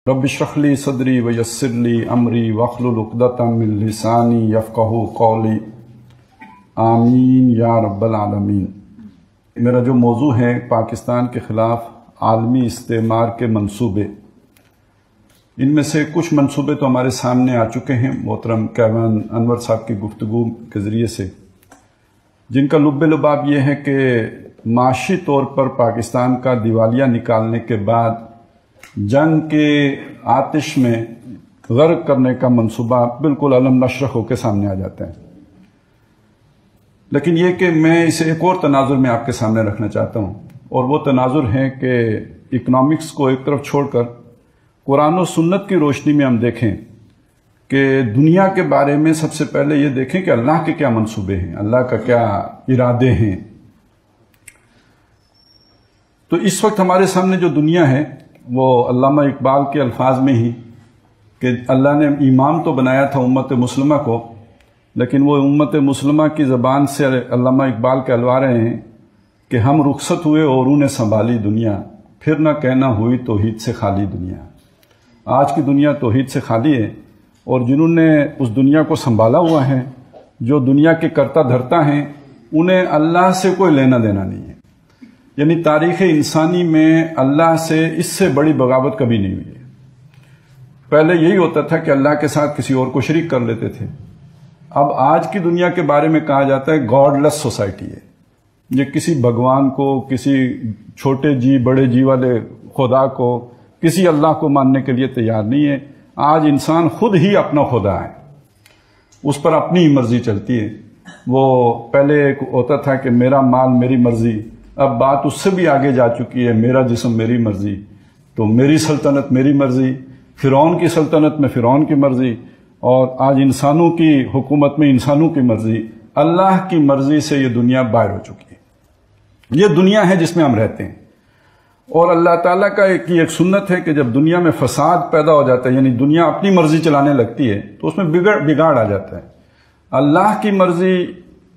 رب اشرح لی صدری ویسر لی امری واحلل عقدۃ من لسانی یفقہوا قولی آمین یا رب العالمین۔ میرا جو موضوع ہے پاکستان کے خلاف عالمی استعمار کے منصوبے، ان میں سے کچھ منصوبے تو ہمارے سامنے آ چکے ہیں محترم کیوان انور صاحب کی گفتگو کے ذریعے سے، جن کا لب لباب یہ ہے کہ معاشی طور پر پاکستان کا دیوالیہ نکالنے کے بعد جنگ کے آتش میں غرق کرنے کا منصوبہ بالکل علم نشرح ہو کے سامنے آ جاتا ہے۔ لیکن یہ کہ میں اسے ایک اور تناظر میں آپ کے سامنے رکھنا چاہتا ہوں، اور وہ تناظر ہے کہ اکنامکس کو ایک طرف چھوڑ کر قرآن و سنت کی روشنی میں ہم دیکھیں کہ دنیا کے بارے میں سب سے پہلے یہ دیکھیں کہ اللہ کے کیا منصوبے ہیں، اللہ کا کیا ارادے ہیں۔ تو اس وقت ہمارے سامنے جو دنیا ہے وہ علامہ اقبال کے الفاظ میں ہی کہ اللہ نے امام تو بنایا تھا امت مسلمہ کو، لیکن وہ امت مسلمہ کی زبان سے علامہ اقبال کہلوا رہے ہیں کہ ہم رخصت ہوئے اور انہیں سنبھالی دنیا، پھر نہ کہنا ہوئی توحید سے خالی دنیا۔ آج کی دنیا توحید سے خالی ہے، اور جنہوں نے اس دنیا کو سنبھالا ہوا ہے، جو دنیا کے کرتا دھرتا ہیں، انہیں اللہ سے کوئی لینا دینا نہیں ہے۔ یعنی تاریخ انسانی میں اللہ سے اس سے بڑی بغاوت کبھی نہیں ہوئی ہے۔ پہلے یہی ہوتا تھا کہ اللہ کے ساتھ کسی اور کو شریک کر لیتے تھے۔ اب آج کی دنیا کے بارے میں کہا جاتا ہے گاڈ لیس سوسائٹی ہے۔ یہ کسی بھگوان کو، کسی چھوٹے جی بڑے جی والے خدا کو، کسی اللہ کو ماننے کے لیے تیار نہیں ہے۔ آج انسان خود ہی اپنا خدا ہے، اس پر اپنی مرضی چلتی ہے۔ وہ پہلے ایک ہوتا تھا کہ میرا مال میری مرضی، اب بات اس سے بھی آگے جا چکی ہے، میرا جسم میری مرضی، تو میری سلطنت میری مرضی، فرعون کی سلطنت میں فرعون کی مرضی، اور آج انسانوں کی حکومت میں انسانوں کی مرضی۔ اللہ کی مرضی سے یہ دنیا باہر ہو چکی ہے۔ یہ دنیا ہے جس میں ہم رہتے ہیں، اور اللہ تعالیٰ کا ایک سنت ہے کہ جب دنیا میں فساد پیدا ہو جاتا ہے، یعنی دنیا اپنی مرضی چلانے لگتی ہے، تو اس میں بگاڑ آ جاتا ہے۔ اللہ کی مرضی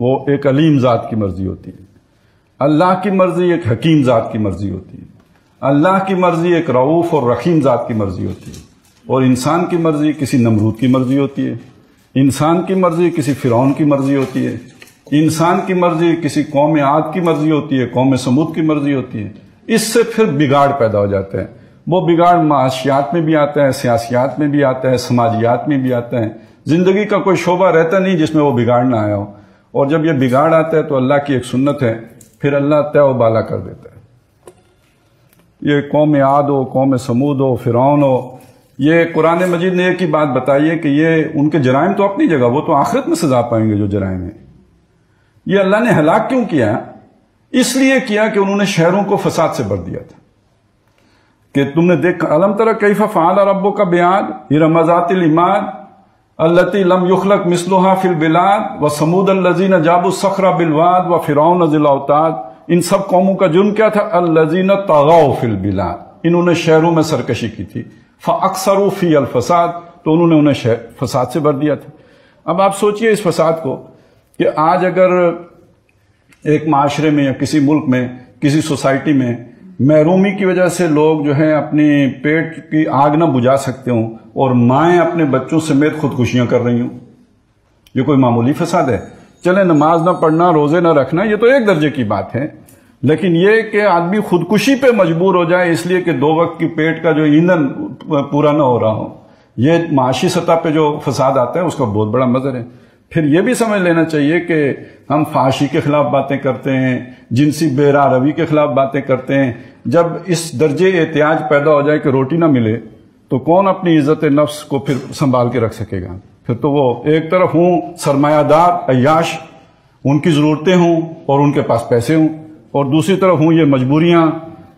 وہ ایک علیم ذات کی مرضی ہوتی ہے، اللہ کی مرضی ایک حکیم ذات کی مرضی ہوتی ہے، اللہ کی مرضی ایک رؤوف اور رحیم ذات کی مرضی ہوتی ہے، اور انسان کی مرضی کسی نمرود کی مرضی ہوتی ہے، انسان کی مرضی کسی فرعون کی مرضی ہوتی ہے، انسان کی مرضی کسی قوم عاد کی مرضی ہوتی ہے، قوم سمود کی مرضی ہوتی ہے۔ اس سے پھر بگاڑ پیدا ہو جاتا ہے۔ وہ بگاڑ معاشیات میں بھی آتا ہے، سیاسیات میں بھی آتا ہے، سماجیات میں بھی آتا ہے۔ زندگی کا کوئی شعبہ رہتا نہیں جس میں وہ بگاڑ نہ آیا ہو، اور جب یہ بگاڑ آتا ہے تو اللہ کی ایک سنت ہے، پھر اللہ طے و بالا کر دیتا ہے۔ یہ قوم عاد ہو، قوم سمود ہو، فرعون ہو، یہ قرآن مجید نے ایک ہی بات بتائی ہے کہ یہ ان کے جرائم تو اپنی جگہ، وہ تو آخرت میں سزا پائیں گے جو جرائم ہیں۔ یہ اللہ نے ہلاک کیوں کیا؟ اس لیے کیا کہ انہوں نے شہروں کو فساد سے بھر دیا تھا۔ کہ تم نے دیکھا الم تر کیف فعل ربک بعاد ارم ذات العماد التی لم یخلق مثلها فی البلاد وثمود الذین جابوا الصخر بالواد وفرعون ذی الاوتاد۔ ان سب قوموں کا جرم کیا تھا؟ الذین طغوا فی البلاد، انہوں نے شہروں میں سرکشی کی تھی۔ فاکثروا فی الفساد، تو انہوں نے انہیں فساد سے بھر دیا تھا۔ اب آپ سوچئے اس فساد کو کہ آج اگر ایک معاشرے میں یا کسی ملک میں، کسی سوسائٹی میں محرومی کی وجہ سے لوگ جو ہیں اپنی پیٹ کی آگ نہ بجھا سکتے ہوں، اور مائیں اپنے بچوں سمیت خودکشیاں کر رہی ہوں، یہ کوئی معمولی فساد ہے؟ چلے نماز نہ پڑھنا، روزے نہ رکھنا، یہ تو ایک درجے کی بات ہے، لیکن یہ کہ آدمی خودکشی پہ مجبور ہو جائے اس لیے کہ 2 وقت کی پیٹ کا جو ایندھن پورا نہ ہو رہا ہو، یہ معاشی سطح پہ جو فساد آتا ہے اس کا بہت بڑا مظہر ہے۔ پھر یہ بھی سمجھ لینا چاہیے کہ ہم فحاشی کے خلاف باتیں کرتے ہیں، جنسی بے راہ روی کے خلاف باتیں کرتے ہیں۔ جب اس درجے احتیاج پیدا ہو جائے کہ روٹی نہ ملے تو کون اپنی عزت نفس کو پھر سنبھال کے رکھ سکے گا؟ پھر تو وہ ایک طرف ہوں سرمایہ دار عیاش، ان کی ضرورتیں ہوں اور ان کے پاس پیسے ہوں، اور دوسری طرف ہوں یہ مجبوریاں،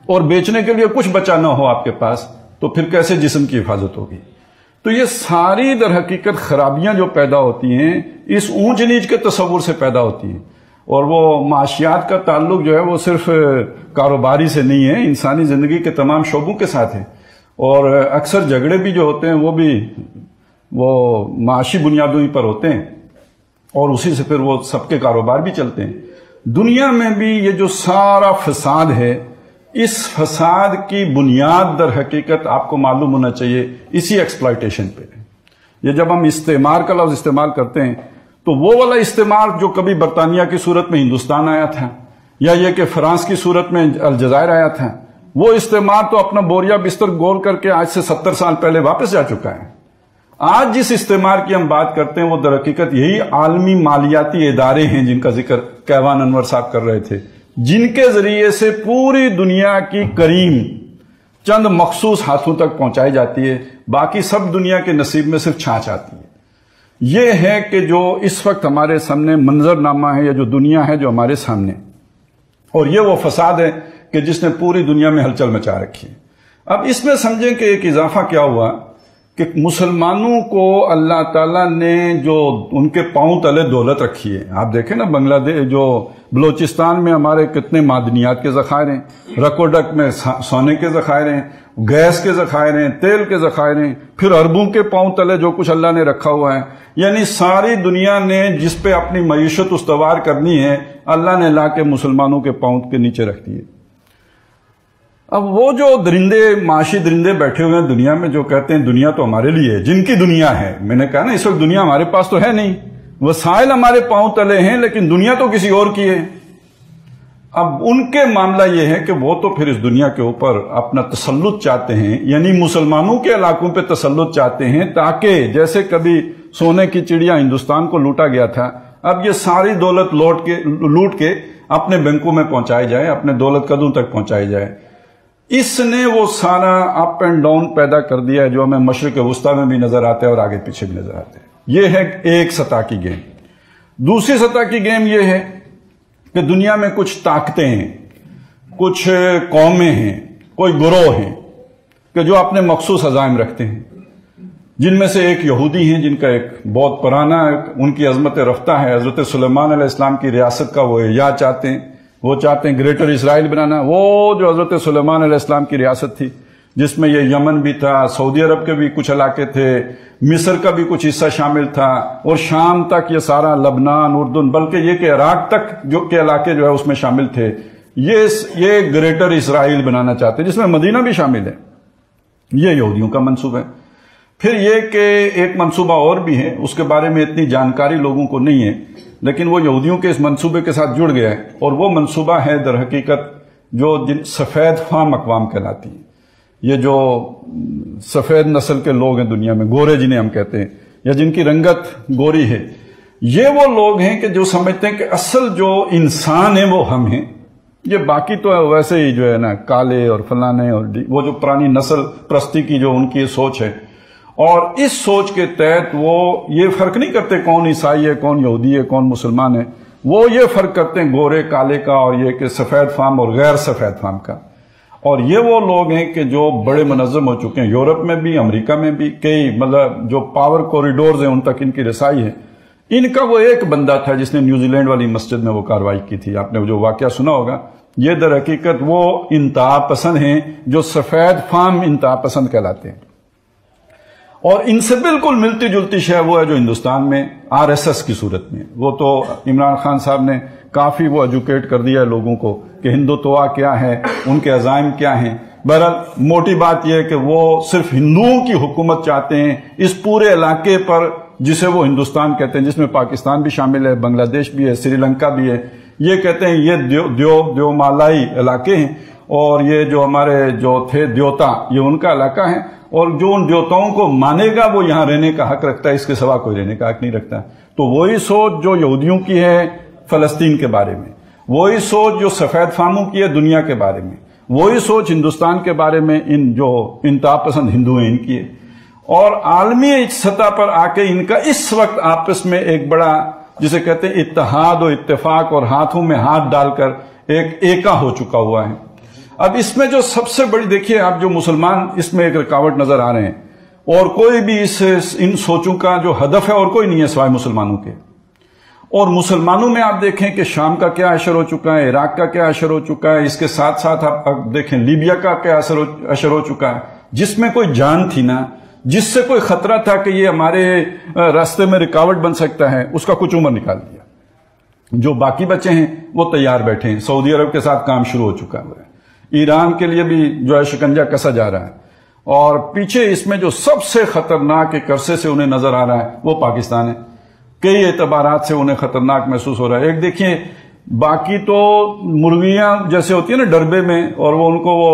اور بیچنے کے لیے کچھ بچا نہ ہو آپ کے پاس، تو پھر کیسے جسم کی حفاظت ہوگی؟ تو یہ ساری در حقیقت خرابیاں جو پیدا ہوتی ہیں اس اونچ نیچ کے تصور سے پیدا ہوتی ہیں، اور وہ معاشیات کا تعلق جو ہے وہ صرف کاروباری سے نہیں ہے، انسانی زندگی کے تمام شعبوں کے ساتھ ہے، اور اکثر جھگڑے بھی جو ہوتے ہیں وہ بھی معاشی بنیادوں ہی پر ہوتے ہیں، اور اسی سے پھر وہ سب کے کاروبار بھی چلتے ہیں۔ دنیا میں بھی یہ جو سارا فساد ہے اس فساد کی بنیاد در حقیقت آپ کو معلوم ہونا چاہیے اسی ایکسپلائٹیشن پہ. یہ جب ہم استعمار کا لفظ استعمال کرتے ہیں تو وہ والا استعمار جو کبھی برطانیہ کی صورت میں ہندوستان آیا تھا یا یہ کہ فرانس کی صورت میں الجزائر آیا تھا، وہ استعمار تو اپنا بوریا بستر گول کر کے آج سے 70 سال پہلے واپس جا چکا ہے. آج جس استعمار کی ہم بات کرتے ہیں وہ در حقیقت یہی عالمی مالیاتی ادارے ہیں جن کا ذکر کیوان انور صاحب کر رہے تھے، جن کے ذریعے سے پوری دنیا کی کریم چند مخصوص ہاتھوں تک پہنچائی جاتی ہے، باقی سب دنیا کے نصیب میں صرف چھانچ آتی ہے. یہ ہے کہ جو اس وقت ہمارے سامنے منظرنامہ ہے یا جو دنیا ہے جو ہمارے سامنے، اور یہ وہ فساد ہے کہ جس نے پوری دنیا میں ہلچل مچا رکھی ہے. اب اس میں سمجھیں کہ ایک اضافہ کیا ہوا کہ مسلمانوں کو اللہ تعالیٰ نے جو ان کے پاؤں تلے دولت رکھی ہے. آپ دیکھیں نا بنگلہ دیش جو بلوچستان میں ہمارے کتنے معدنیات کے ذخائر ہیں، رکوڈک میں سونے کے ذخائر ہیں، گیس کے ذخائر ہیں، تیل کے ذخائر ہیں، پھر اربوں کے پاؤں تلے جو کچھ اللہ نے رکھا ہوا ہے. یعنی ساری دنیا نے جس پہ اپنی معیشت استوار کرنی ہے اللہ نے لا کے مسلمانوں کے پاؤں کے نیچے رکھ دی ہے. اب وہ جو درندے معاشی درندے بیٹھے ہوئے ہیں دنیا میں جو کہتے ہیں دنیا تو ہمارے لیے ہے، جن کی دنیا ہے، میں نے کہا نا اس وقت دنیا ہمارے پاس تو ہے نہیں، وسائل ہمارے پاؤں تلے ہیں لیکن دنیا تو کسی اور کی ہے. اب ان کے معاملہ یہ ہے کہ وہ تو پھر اس دنیا کے اوپر اپنا تسلط چاہتے ہیں، یعنی مسلمانوں کے علاقوں پہ تسلط چاہتے ہیں تاکہ جیسے کبھی سونے کی چڑیا ہندوستان کو لوٹا گیا تھا، اب یہ ساری دولت لوٹ کے اپنے بینکوں میں پہنچائی جائے، اپنے دولت قدوں تک پہنچائی جائے. اس نے وہ سارا اپ اینڈ ڈاؤن پیدا کر دیا ہے جو ہمیں مشرق وسطیٰ میں بھی نظر آتا ہے اور آگے پیچھے بھی نظر آتے ہیں. یہ ہے ایک سطح کی گیم. دوسری سطح کی گیم یہ ہے کہ دنیا میں کچھ طاقتیں ہیں، کچھ قومیں ہیں، کوئی گروہ ہیں کہ جو اپنے مخصوص عزائم رکھتے ہیں، جن میں سے ایک یہودی ہیں جن کا ایک بہت پرانا ان کی عظمت رفتہ ہے. حضرت سلیمان علیہ السلام کی ریاست کا وہ احیاء چاہتے ہیں، وہ چاہتے ہیں گریٹر اسرائیل بنانا. وہ جو حضرت سلیمان علیہ السلام کی ریاست تھی جس میں یہ یمن بھی تھا، سعودی عرب کے بھی کچھ علاقے تھے، مصر کا بھی کچھ حصہ شامل تھا، اور شام تک یہ سارا لبنان، اردن، بلکہ یہ کہ عراق تک جو کے علاقے جو ہے اس میں شامل تھے. یہ گریٹر اسرائیل بنانا چاہتے ہیں جس میں مدینہ بھی شامل ہے. یہ یہودیوں کا منصوبہ ہے. پھر یہ کہ ایک منصوبہ اور بھی ہے، اس کے بارے میں اتنی جانکاری لوگوں کو نہیں ہے، لیکن وہ یہودیوں کے اس منصوبے کے ساتھ جڑ گیا ہے، اور وہ منصوبہ ہے در حقیقت جو سفید فام اقوام کہلاتی ہیں. یہ جو سفید نسل کے لوگ ہیں دنیا میں، گورے جنہیں ہم کہتے ہیں یا جن کی رنگت گوری ہے، یہ وہ لوگ ہیں کہ جو سمجھتے ہیں کہ اصل جو انسان ہے وہ ہم ہیں. یہ باقی تو ویسے ہی جو ہے نا کالے اور فلانے اور وہ جو پرانی نسل پرستی کی جو ان کی سوچ ہے، اور اس سوچ کے تحت وہ یہ فرق نہیں کرتے کون عیسائی ہے، کون یہودی ہے، کون مسلمان ہے. وہ یہ فرق کرتے ہیں گورے کالے کا اور یہ کہ سفید فام اور غیر سفید فام کا. اور یہ وہ لوگ ہیں کہ جو بڑے منظم ہو چکے ہیں، یورپ میں بھی، امریکہ میں بھی، کئی مطلب جو پاور کوریڈورز ہیں ان تک ان کی رسائی ہے. ان کا وہ ایک بندہ تھا جس نے نیوزی لینڈ والی مسجد میں وہ کارروائی کی تھی، آپ نے جو واقعہ سنا ہوگا. یہ در حقیقت وہ انتہا پسند ہیں جو سفید فام انتہا پسند کہلاتے ہیں. اور ان سے بالکل ملتی جلتی شے وہ ہے جو ہندوستان میں آر ایس ایس کی صورت میں. وہ تو عمران خان صاحب نے کافی وہ ایجوکیٹ کر دیا ہے لوگوں کو کہ ہندوتوا کیا ہے، ان کے عزائم کیا ہیں. بہرحال موٹی بات یہ ہے کہ وہ صرف ہندوؤں کی حکومت چاہتے ہیں اس پورے علاقے پر جسے وہ ہندوستان کہتے ہیں، جس میں پاکستان بھی شامل ہے، بنگلہ دیش بھی ہے، سری لنکا بھی ہے. یہ کہتے ہیں یہ دیو مالائی علاقے ہیں، اور یہ جو ہمارے جو تھے دیوتا یہ ان کا علاقہ ہے، اور جو ان دیوتاؤں کو مانے گا وہ یہاں رہنے کا حق رکھتا ہے، اس کے سوا کوئی رہنے کا حق نہیں رکھتا. تو وہی سوچ جو یہودیوں کی ہے فلسطین کے بارے میں، وہی سوچ جو سفید فاموں کی ہے دنیا کے بارے میں، وہی سوچ ہندوستان کے بارے میں ان جو انتہا پسند ہندو ہیں ان کی ہے. اور عالمی سطح پر آ کے ان کا اس وقت آپس میں ایک بڑا جسے کہتے ہیں اتحاد و اتفاق اور ہاتھوں میں ہاتھ ڈال کر ایک ایکا ہو چکا ہوا ہے. اب اس میں جو سب سے بڑی دیکھیے آپ جو مسلمان اس میں ایک رکاوٹ نظر آ رہے ہیں، اور کوئی بھی ان سوچوں کا جو ہدف ہے اور کوئی نہیں ہے سوائے مسلمانوں کے. اور مسلمانوں میں آپ دیکھیں کہ شام کا کیا اشر ہو چکا ہے، عراق کا کیا اشر ہو چکا ہے، اس کے ساتھ ساتھ آپ دیکھیں لیبیا کا کیا اشر ہو چکا ہے، جس میں کوئی جان تھی نا، جس سے کوئی خطرہ تھا کہ یہ ہمارے راستے میں رکاوٹ بن سکتا ہے، اس کا کچھ عمر نکال دیا. جو باقی بچے ہیں وہ تیار بیٹھے ہیں، سعودی عرب کے ساتھ کام شروع ہو چکا ہے. ایران کے لیے بھی جو ہے شکنجہ کسا جا رہا ہے، اور پیچھے اس میں جو سب سے خطرناک ایک عرصے سے انہیں نظر آ رہا ہے وہ پاکستان ہے. کئی اعتبارات سے انہیں خطرناک محسوس ہو رہا ہے. ایک دیکھیے، باقی تو مرغیاں جیسے ہوتی ہیں نا ڈربے میں، اور وہ ان کو وہ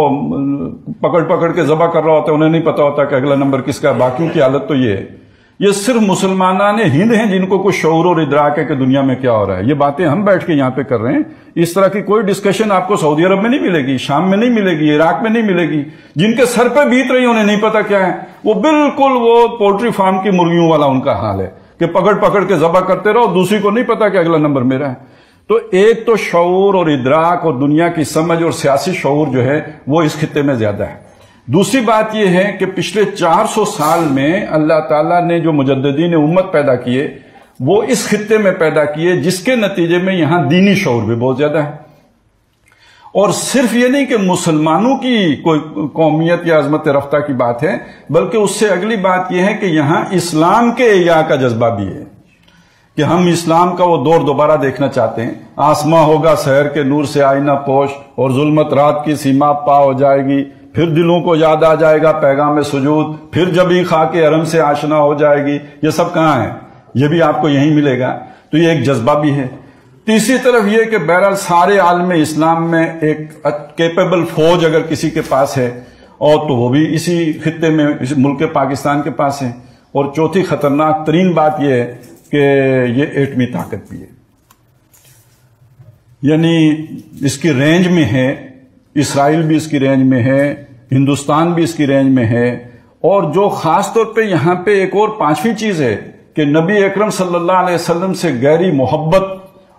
پکڑ پکڑ کے ذبح کر رہا ہوتا ہے، انہیں نہیں پتا ہوتا کہ اگلا نمبر کس کا. باقیوں کی حالت تو یہ ہے. یہ صرف مسلمانان ہند ہیں جن کو کچھ شعور اور ادراک ہے کہ دنیا میں کیا ہو رہا ہے. یہ باتیں ہم بیٹھ کے یہاں پہ کر رہے ہیں. اس طرح کی کوئی ڈسکشن آپ کو سعودی عرب میں نہیں ملے گی، شام میں نہیں ملے گی، عراق میں نہیں ملے گی. جن کے سر پہ بیت رہی انہیں نہیں پتا کیا ہے. وہ بالکل وہ پولٹری فارم کی مرغیوں والا ان کا حال ہے کہ پکڑ پکڑ کے ذبح کرتے رہو، دوسری کو نہیں پتا کہ اگلا نمبر میرا ہے. تو ایک تو شعور اور ادراک اور دنیا کی سمجھ اور سیاسی شعور جو ہے وہ اس خطے میں زیادہ ہے. دوسری بات یہ ہے کہ پچھلے 400 سال میں اللہ تعالیٰ نے جو مجددین امت پیدا کیے وہ اس خطے میں پیدا کیے، جس کے نتیجے میں یہاں دینی شعور بھی بہت زیادہ ہے. اور صرف یہ نہیں کہ مسلمانوں کی کوئی قومیت یا عظمت رفتہ کی بات ہے، بلکہ اس سے اگلی بات یہ ہے کہ یہاں اسلام کے احیاء کا جذبہ بھی ہے کہ ہم اسلام کا وہ دور دوبارہ دیکھنا چاہتے ہیں. آسماں ہوگا سحر کے نور سے آئینہ پوش، اور ظلمت رات کی سیما پا ہو جائے گی. پھر دلوں کو یاد آ جائے گا پیغام سجود، پھر جبیں خاک حرم سے آشنا ہو جائے گی. یہ سب کہاں ہے؟ یہ بھی آپ کو یہیں ملے گا. تو یہ ایک جذبہ بھی ہے. تیسری طرف یہ کہ بہرحال سارے عالم اسلام میں ایک کیپیبل فوج اگر کسی کے پاس ہے، اور تو وہ بھی اسی خطے میں، اس ملک پاکستان کے پاس ہے. اور چوتھی خطرناک ترین بات یہ ہے کہ یہ ایٹمی طاقت بھی ہے. یعنی اس کی رینج میں ہے، اسرائیل بھی اس کی رینج میں ہے، ہندوستان بھی اس کی رینج میں ہے. اور جو خاص طور پہ یہاں پہ ایک اور پانچویں چیز ہے کہ نبی اکرم صلی اللہ علیہ وسلم سے گہری محبت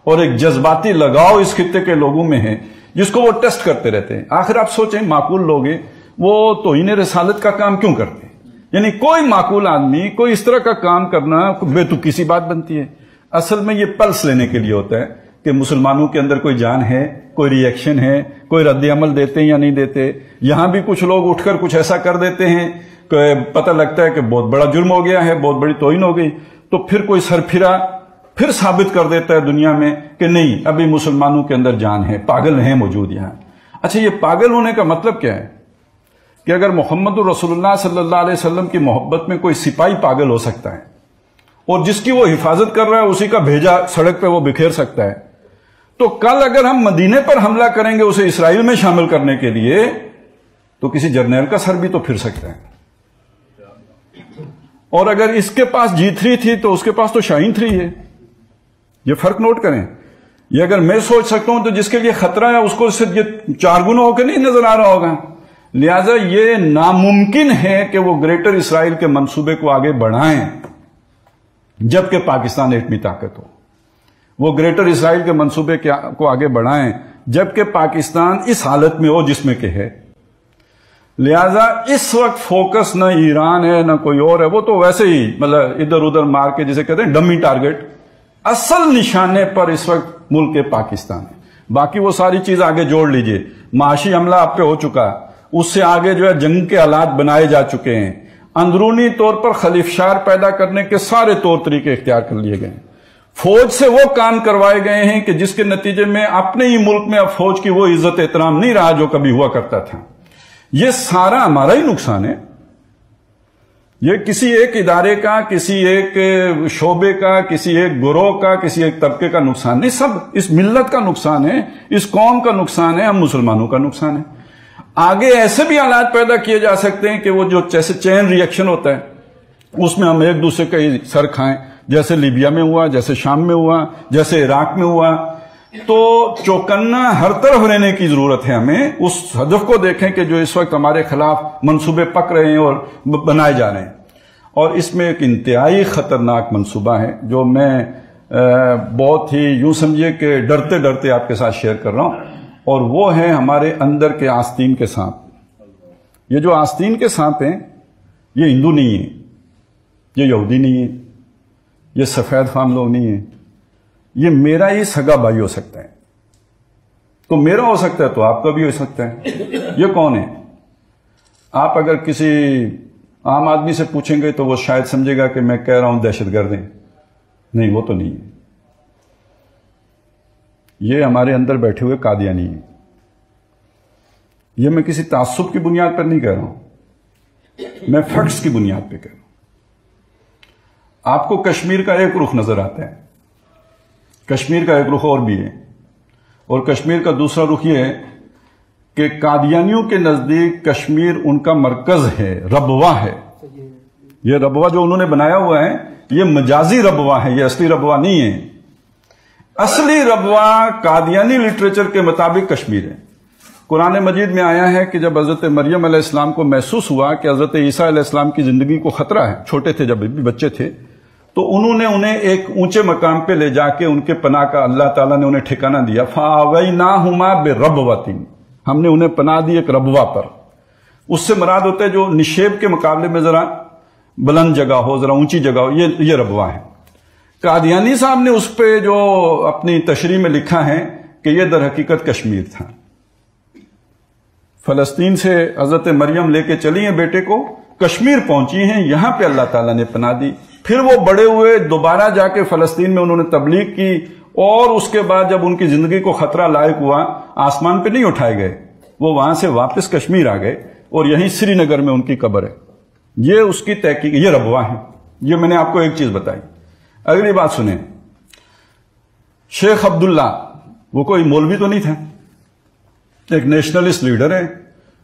اور ایک جذباتی لگاؤ اس خطے کے لوگوں میں ہے، جس کو وہ ٹیسٹ کرتے رہتے ہیں. آخر آپ سوچیں، معقول لوگ ہیں، وہ توہین رسالت کا کام کیوں کرتے ہیں؟ یعنی کوئی معقول آدمی کوئی اس طرح کا کام کرنا بے تکی سی بات بنتی ہے. اصل میں یہ پلس لینے کے لیے ہوتا ہے کہ مسلمانوں کے اندر کوئی جان ہے، کوئی ری ایکشن ہے، کوئی رد عمل دیتے ہیں یا نہیں دیتے. یہاں بھی کچھ لوگ اٹھ کر کچھ ایسا کر دیتے ہیں کہ پتہ لگتا ہے کہ بہت بڑا جرم ہو گیا ہے، بہت بڑی توہین ہو گئی، تو پھر کوئی سر پھرا پھر ثابت کر دیتا ہے دنیا میں کہ نہیں، ابھی مسلمانوں کے اندر جان ہے، پاگل ہیں موجود یہاں. اچھا، یہ پاگل ہونے کا مطلب کیا ہے؟ کہ اگر محمد رسول اللہ صلی اللہ علیہ وسلم کی محبت میں کوئی سپاہی پاگل ہو سکتا ہے، اور جس کی وہ حفاظت کر رہا ہے اسی کا بھیجا سڑک پہ وہ بکھیر سکتا ہے، تو کل اگر ہم مدینے پر حملہ کریں گے اسے اسرائیل میں شامل کرنے کے لیے، تو کسی جرنیل کا سر بھی تو پھر سکتا ہے. اور اگر اس کے پاس G3 تھی تو اس کے پاس تو شاہین 3 ہے. یہ فرق نوٹ کریں. یہ اگر میں سوچ سکتا ہوں تو جس کے لیے خطرہ ہے اس کو اس سے یہ 4 گنا ہو کے نہیں نظر آ رہا ہوگا. لہذا یہ ناممکن ہے کہ وہ گریٹر اسرائیل کے منصوبے کو آگے بڑھائیں جبکہ پاکستان ایٹمی طاقت ہو. وہ گریٹر اسرائیل کے منصوبے کو آگے بڑھائیں جبکہ پاکستان اس حالت میں ہو جس میں کہ ہے. لہذا اس وقت فوکس نہ ایران ہے نہ کوئی اور ہے، وہ تو ویسے ہی مطلب ادھر ادھر مار کے جسے کہتے ہیں ڈمی ٹارگٹ. اصل نشانے پر اس وقت ملک پاکستان ہے. باقی وہ ساری چیز آگے جوڑ لیجئے. معاشی حملہ آپ پہ ہو چکا، اس سے آگے جو ہے جنگ کے حالات بنائے جا چکے ہیں. اندرونی طور پر خلیفشار پیدا کرنے کے سارے طور طریقے اختیار کر لیے گئے ہیں. فوج سے وہ کام کروائے گئے ہیں کہ جس کے نتیجے میں اپنے ہی ملک میں اب فوج کی وہ عزت احترام نہیں رہا جو کبھی ہوا کرتا تھا. یہ سارا ہمارا ہی نقصان ہے. یہ کسی ایک ادارے کا، کسی ایک شعبے کا، کسی ایک گروہ کا، کسی ایک طبقے کا نقصان نہیں، سب اس ملت کا نقصان ہے، اس قوم کا نقصان ہے، ہم مسلمانوں کا نقصان ہے. آگے ایسے بھی حالات پیدا کیے جا سکتے ہیں کہ وہ جو جیسے چین ری ایکشن ہوتا ہے اس میں ہم ایک دوسرے کا سر کھائیں، جیسے لیبیا میں ہوا، جیسے شام میں ہوا، جیسے عراق میں ہوا. تو چوکنا ہر طرف رہنے کی ضرورت ہے. ہمیں اس ہدف کو دیکھیں کہ جو اس وقت ہمارے خلاف منصوبے پک رہے ہیں اور بنائے جا رہے ہیں. اور اس میں ایک انتہائی خطرناک منصوبہ ہے جو میں بہت ہی یوں سمجھیے کہ ڈرتے ڈرتے آپ کے ساتھ شیئر کر رہا ہوں، اور وہ ہے ہمارے اندر کے آستین کے سانپ. یہ جو آستین کے سانپ ہیں یہ ہندو نہیں ہیں، یہ یہودی نہیں ہیں، یہ سفید فام لوگ نہیں ہیں، یہ میرا ہی سگا بھائی ہو سکتا ہے. تو میرا ہو سکتا ہے تو آپ کا بھی ہو سکتا ہے. یہ کون ہے؟ آپ اگر کسی عام آدمی سے پوچھیں گے تو وہ شاید سمجھے گا کہ میں کہہ رہا ہوں دہشت گرد ہیں. نہیں، وہ تو نہیں ہے. یہ ہمارے اندر بیٹھے ہوئے قادیانی ہیں. یہ میں کسی تعصب کی بنیاد پر نہیں کہہ رہا ہوں، میں فیکٹس کی بنیاد پہ کہہ رہا ہوں۔ آپ کو کشمیر کا ایک رخ نظر آتا ہے، کشمیر کا ایک رخ اور بھی ہے، اور کشمیر کا دوسرا رخ یہ ہے کہ قادیانیوں کے نزدیک کشمیر ان کا مرکز ہے، ربوہ ہے۔ یہ ربوہ جو انہوں نے بنایا ہوا ہے یہ مجازی ربوہ ہے، یہ اصلی ربوہ نہیں ہے۔ اصلی ربوہ قادیانی لٹریچر کے مطابق کشمیر ہے۔ قرآن مجید میں آیا ہے کہ جب حضرت مریم علیہ السلام کو محسوس ہوا کہ حضرت عیسیٰ علیہ السلام کی زندگی کو خطرہ ہے، چھوٹے تھے جب بھی بچے تھے، تو انہوں نے انہیں ایک اونچے مقام پہ لے جا کے ان کے پناہ کا اللہ تعالیٰ نے انہیں ٹھکانہ دیا، فَآوَيْنَاهُمَا بِرَبْوَةٍ، ہم نے انہیں پناہ دی ایک ربوہ پر۔ اس سے مراد ہوتا ہے جو نشیب کے مقابلے میں ذرا بلند جگہ ہو، ذرا اونچی جگہ ہو، یہ ربوہ ہے۔ قادیانی صاحب نے اس پہ جو اپنی تشریح میں لکھا ہے کہ یہ در حقیقت کشمیر تھا۔ فلسطین سے حضرت مریم لے کے چلی ہیں بیٹے کو، کشمیر پہنچی ہیں، یہاں پہ اللہ تعالیٰ نے پناہ دی۔ پھر وہ بڑے ہوئے، دوبارہ جا کے فلسطین میں انہوں نے تبلیغ کی، اور اس کے بعد جب ان کی زندگی کو خطرہ لاحق ہوا، آسمان پہ نہیں اٹھائے گئے، وہ وہاں سے واپس کشمیر آ گئے، اور یہیں سری نگر میں ان کی قبر ہے۔ یہ اس کی تحقیق، یہ ربوہ ہے۔ یہ میں نے آپ کو ایک چیز بتائی۔ اگلی بات سنیں، شیخ عبداللہ وہ کوئی مولوی تو نہیں تھا، ایک نیشنلسٹ لیڈر ہے،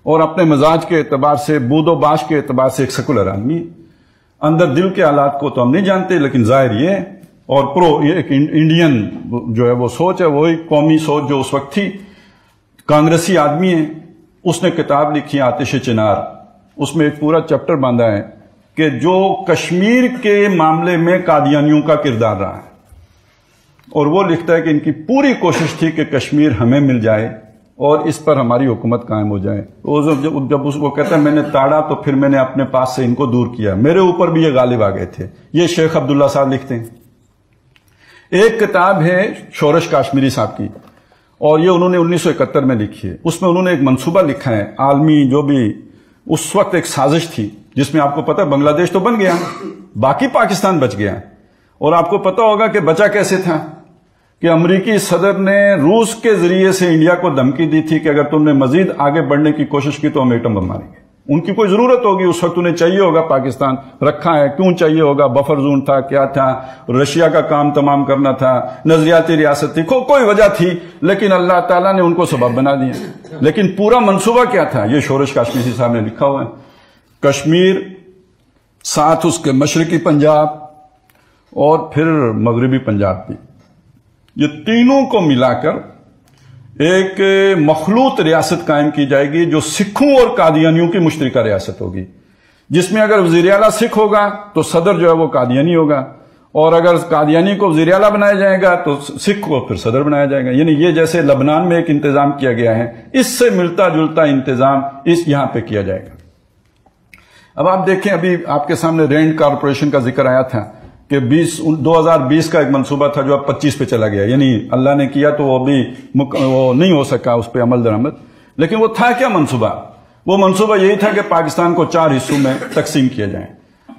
اور اپنے مزاج کے اعتبار سے، بود و باش کے اعتبار سے ایک سیکولر آدمی ہے۔ اندر دل کے حالات کو تو ہم نہیں جانتے، لیکن ظاہر یہ ہے، اور یہ ایک انڈین جو ہے وہ سوچ ہے، وہی قومی سوچ جو اس وقت تھی، کانگریسی آدمی ہے۔ اس نے کتاب لکھی آتش چنار، اس میں ایک پورا چیپٹر باندھا ہے کہ جو کشمیر کے معاملے میں قادیانیوں کا کردار رہا ہے، اور وہ لکھتا ہے کہ ان کی پوری کوشش تھی کہ کشمیر ہمیں مل جائے اور اس پر ہماری حکومت قائم ہو جائے۔ جب وہ کہتا ہے میں نے تاڑا تو پھر میں نے اپنے پاس سے ان کو دور کیا، میرے اوپر بھی یہ غالب آ گئے تھے۔ یہ شیخ عبداللہ صاحب لکھتے ہیں۔ ایک کتاب ہے شورش کاشمیری صاحب کی، اور یہ انہوں نے 1971 میں لکھی ہے۔ اس میں انہوں نے ایک منصوبہ لکھا ہے عالمی، جو بھی اس وقت ایک سازش تھی، جس میں آپ کو پتہ بنگلہ دیش تو بن گیا، باقی پاکستان بچ گیا، اور آپ کو پتہ ہوگا کہ بچا کیسے تھا، کہ امریکی صدر نے روس کے ذریعے سے انڈیا کو دھمکی دی تھی کہ اگر تم نے مزید آگے بڑھنے کی کوشش کی تو ہم ایٹم بم ماریں گے۔ ان کی کوئی ضرورت ہوگی، اس وقت انہیں چاہیے ہوگا پاکستان، رکھا ہے، کیوں چاہیے ہوگا، بفر زون تھا، کیا تھا، رشیا کا کام تمام کرنا تھا، نظریاتی ریاست تھی، کوئی وجہ تھی، لیکن اللہ تعالیٰ نے ان کو سبب بنا دیا۔ لیکن پورا منصوبہ کیا تھا، یہ شورش کاشمیری صاحب نے لکھا ہوا ہے۔ کشمیر، ساتھ اس کے مشرقی پنجاب اور پھر مغربی پنجاب بھی، یہ تینوں کو ملا کر ایک مخلوط ریاست قائم کی جائے گی، جو سکھوں اور قادیانیوں کی مشترکہ ریاست ہوگی، جس میں اگر وزیر اعلیٰ سکھ ہوگا تو صدر جو ہے وہ قادیانی ہوگا، اور اگر قادیانی کو وزیر اعلیٰ بنایا جائے گا تو سکھ کو پھر صدر بنایا جائے گا۔ یعنی یہ جیسے لبنان میں ایک انتظام کیا گیا ہے، اس سے ملتا جلتا انتظام یہاں پہ کیا جائے گا۔ اب آپ دیکھیں، ابھی آپ کے سامنے رینڈ کارپوریشن کا ذکر آیا تھا کہ 2020 کا ایک منصوبہ تھا جو اب 25 پہ چلا گیا، یعنی اللہ نے کیا تو وہ بھی وہ نہیں ہو سکا اس پہ عمل درآمد۔ لیکن وہ تھا کیا منصوبہ؟ وہ منصوبہ یہی تھا کہ پاکستان کو 4 حصوں میں تقسیم کیا جائے،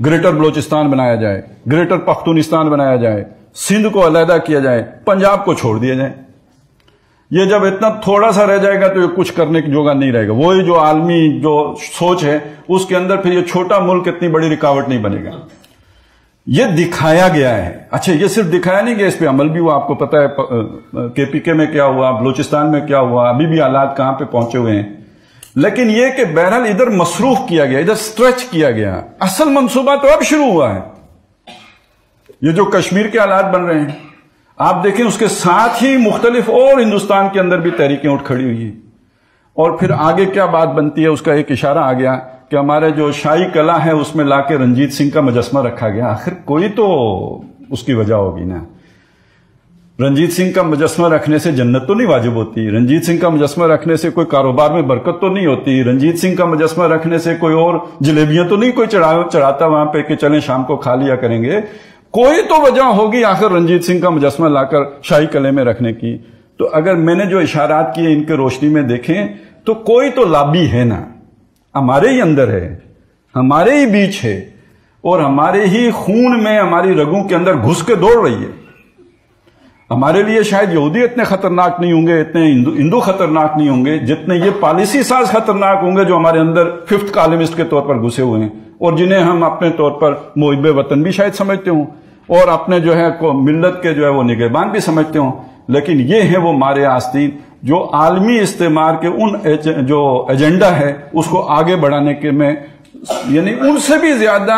گریٹر بلوچستان بنایا جائے، گریٹر پختونستان بنایا جائے، سندھ کو علیحدہ کیا جائے، پنجاب کو چھوڑ دیا جائے۔ یہ جب اتنا تھوڑا سا رہ جائے گا تو یہ کچھ کرنے کی جگہ نہیں رہے گا۔ وہی جو عالمی جو سوچ ہے اس کے اندر پھر یہ چھوٹا ملک اتنی بڑی رکاوٹ نہیں بنے گا۔ یہ دکھایا گیا ہے۔ اچھا، یہ صرف دکھایا نہیں گیا، اس پہ عمل بھی ہوا۔ آپ کو پتہ ہے کے پی کے میں کیا ہوا، بلوچستان میں کیا ہوا، ابھی بھی حالات کہاں پہ پہنچے ہوئے ہیں۔ لیکن یہ کہ بہرحال ادھر مصروف کیا گیا، ادھر سٹریچ کیا گیا۔ اصل منصوبہ تو اب شروع ہوا ہے۔ یہ جو کشمیر کے حالات بن رہے ہیں، آپ دیکھیں اس کے ساتھ ہی مختلف اور ہندوستان کے اندر بھی تحریکیں اٹھ کھڑی ہوئی ہیں، اور پھر آگے کیا بات بنتی ہے اس کا ایک اشارہ آ گیا کہ ہمارے جو شاہی قلعہ ہے اس میں لا کے رنجیت سنگھ کا مجسمہ رکھا گیا۔ آخر کوئی تو اس کی وجہ ہوگی نا۔ رنجیت سنگھ کا مجسمہ رکھنے سے جنت تو نہیں واجب ہوتی، رنجیت سنگھ کا مجسمہ رکھنے سے کوئی کاروبار میں برکت تو نہیں ہوتی، رنجیت سنگھ کا مجسمہ رکھنے سے کوئی اور جلیبیاں تو نہیں کوئی چڑھاتا وہاں پہ کہ چلیں شام کو کھا لیا کریں گے۔ کوئی تو وجہ ہوگی آخر رنجیت سنگھ کا مجسمہ لا کر شاہی قلعے میں رکھنے کی۔ تو اگر میں نے جو اشارات کیے ان کے روشنی میں دیکھیں تو کوئی تو لابی ہے نا، ہمارے ہی اندر ہے، ہمارے ہی بیچ ہے، اور ہمارے ہی خون میں، ہماری رگوں کے اندر گھس کے دوڑ رہی ہے۔ ہمارے لیے شاید یہودی اتنے خطرناک نہیں ہوں گے، اتنے ہندو خطرناک نہیں ہوں گے جتنے یہ پالیسی ساز خطرناک ہوں گے جو ہمارے اندر ففتھ کالمسٹ کے طور پر گھسے ہوئے ہیں، اور جنہیں ہم اپنے طور پر محب وطن بھی شاید سمجھتے ہوں، اور اپنے جو ہے ملت کے جو ہے وہ نگہبان بھی سمجھتے ہوں، لیکن یہ ہیں وہ مارے آستین جو عالمی استعمار کے ان جو ایجنڈا ہے اس کو آگے بڑھانے کے میں یعنی ان سے بھی زیادہ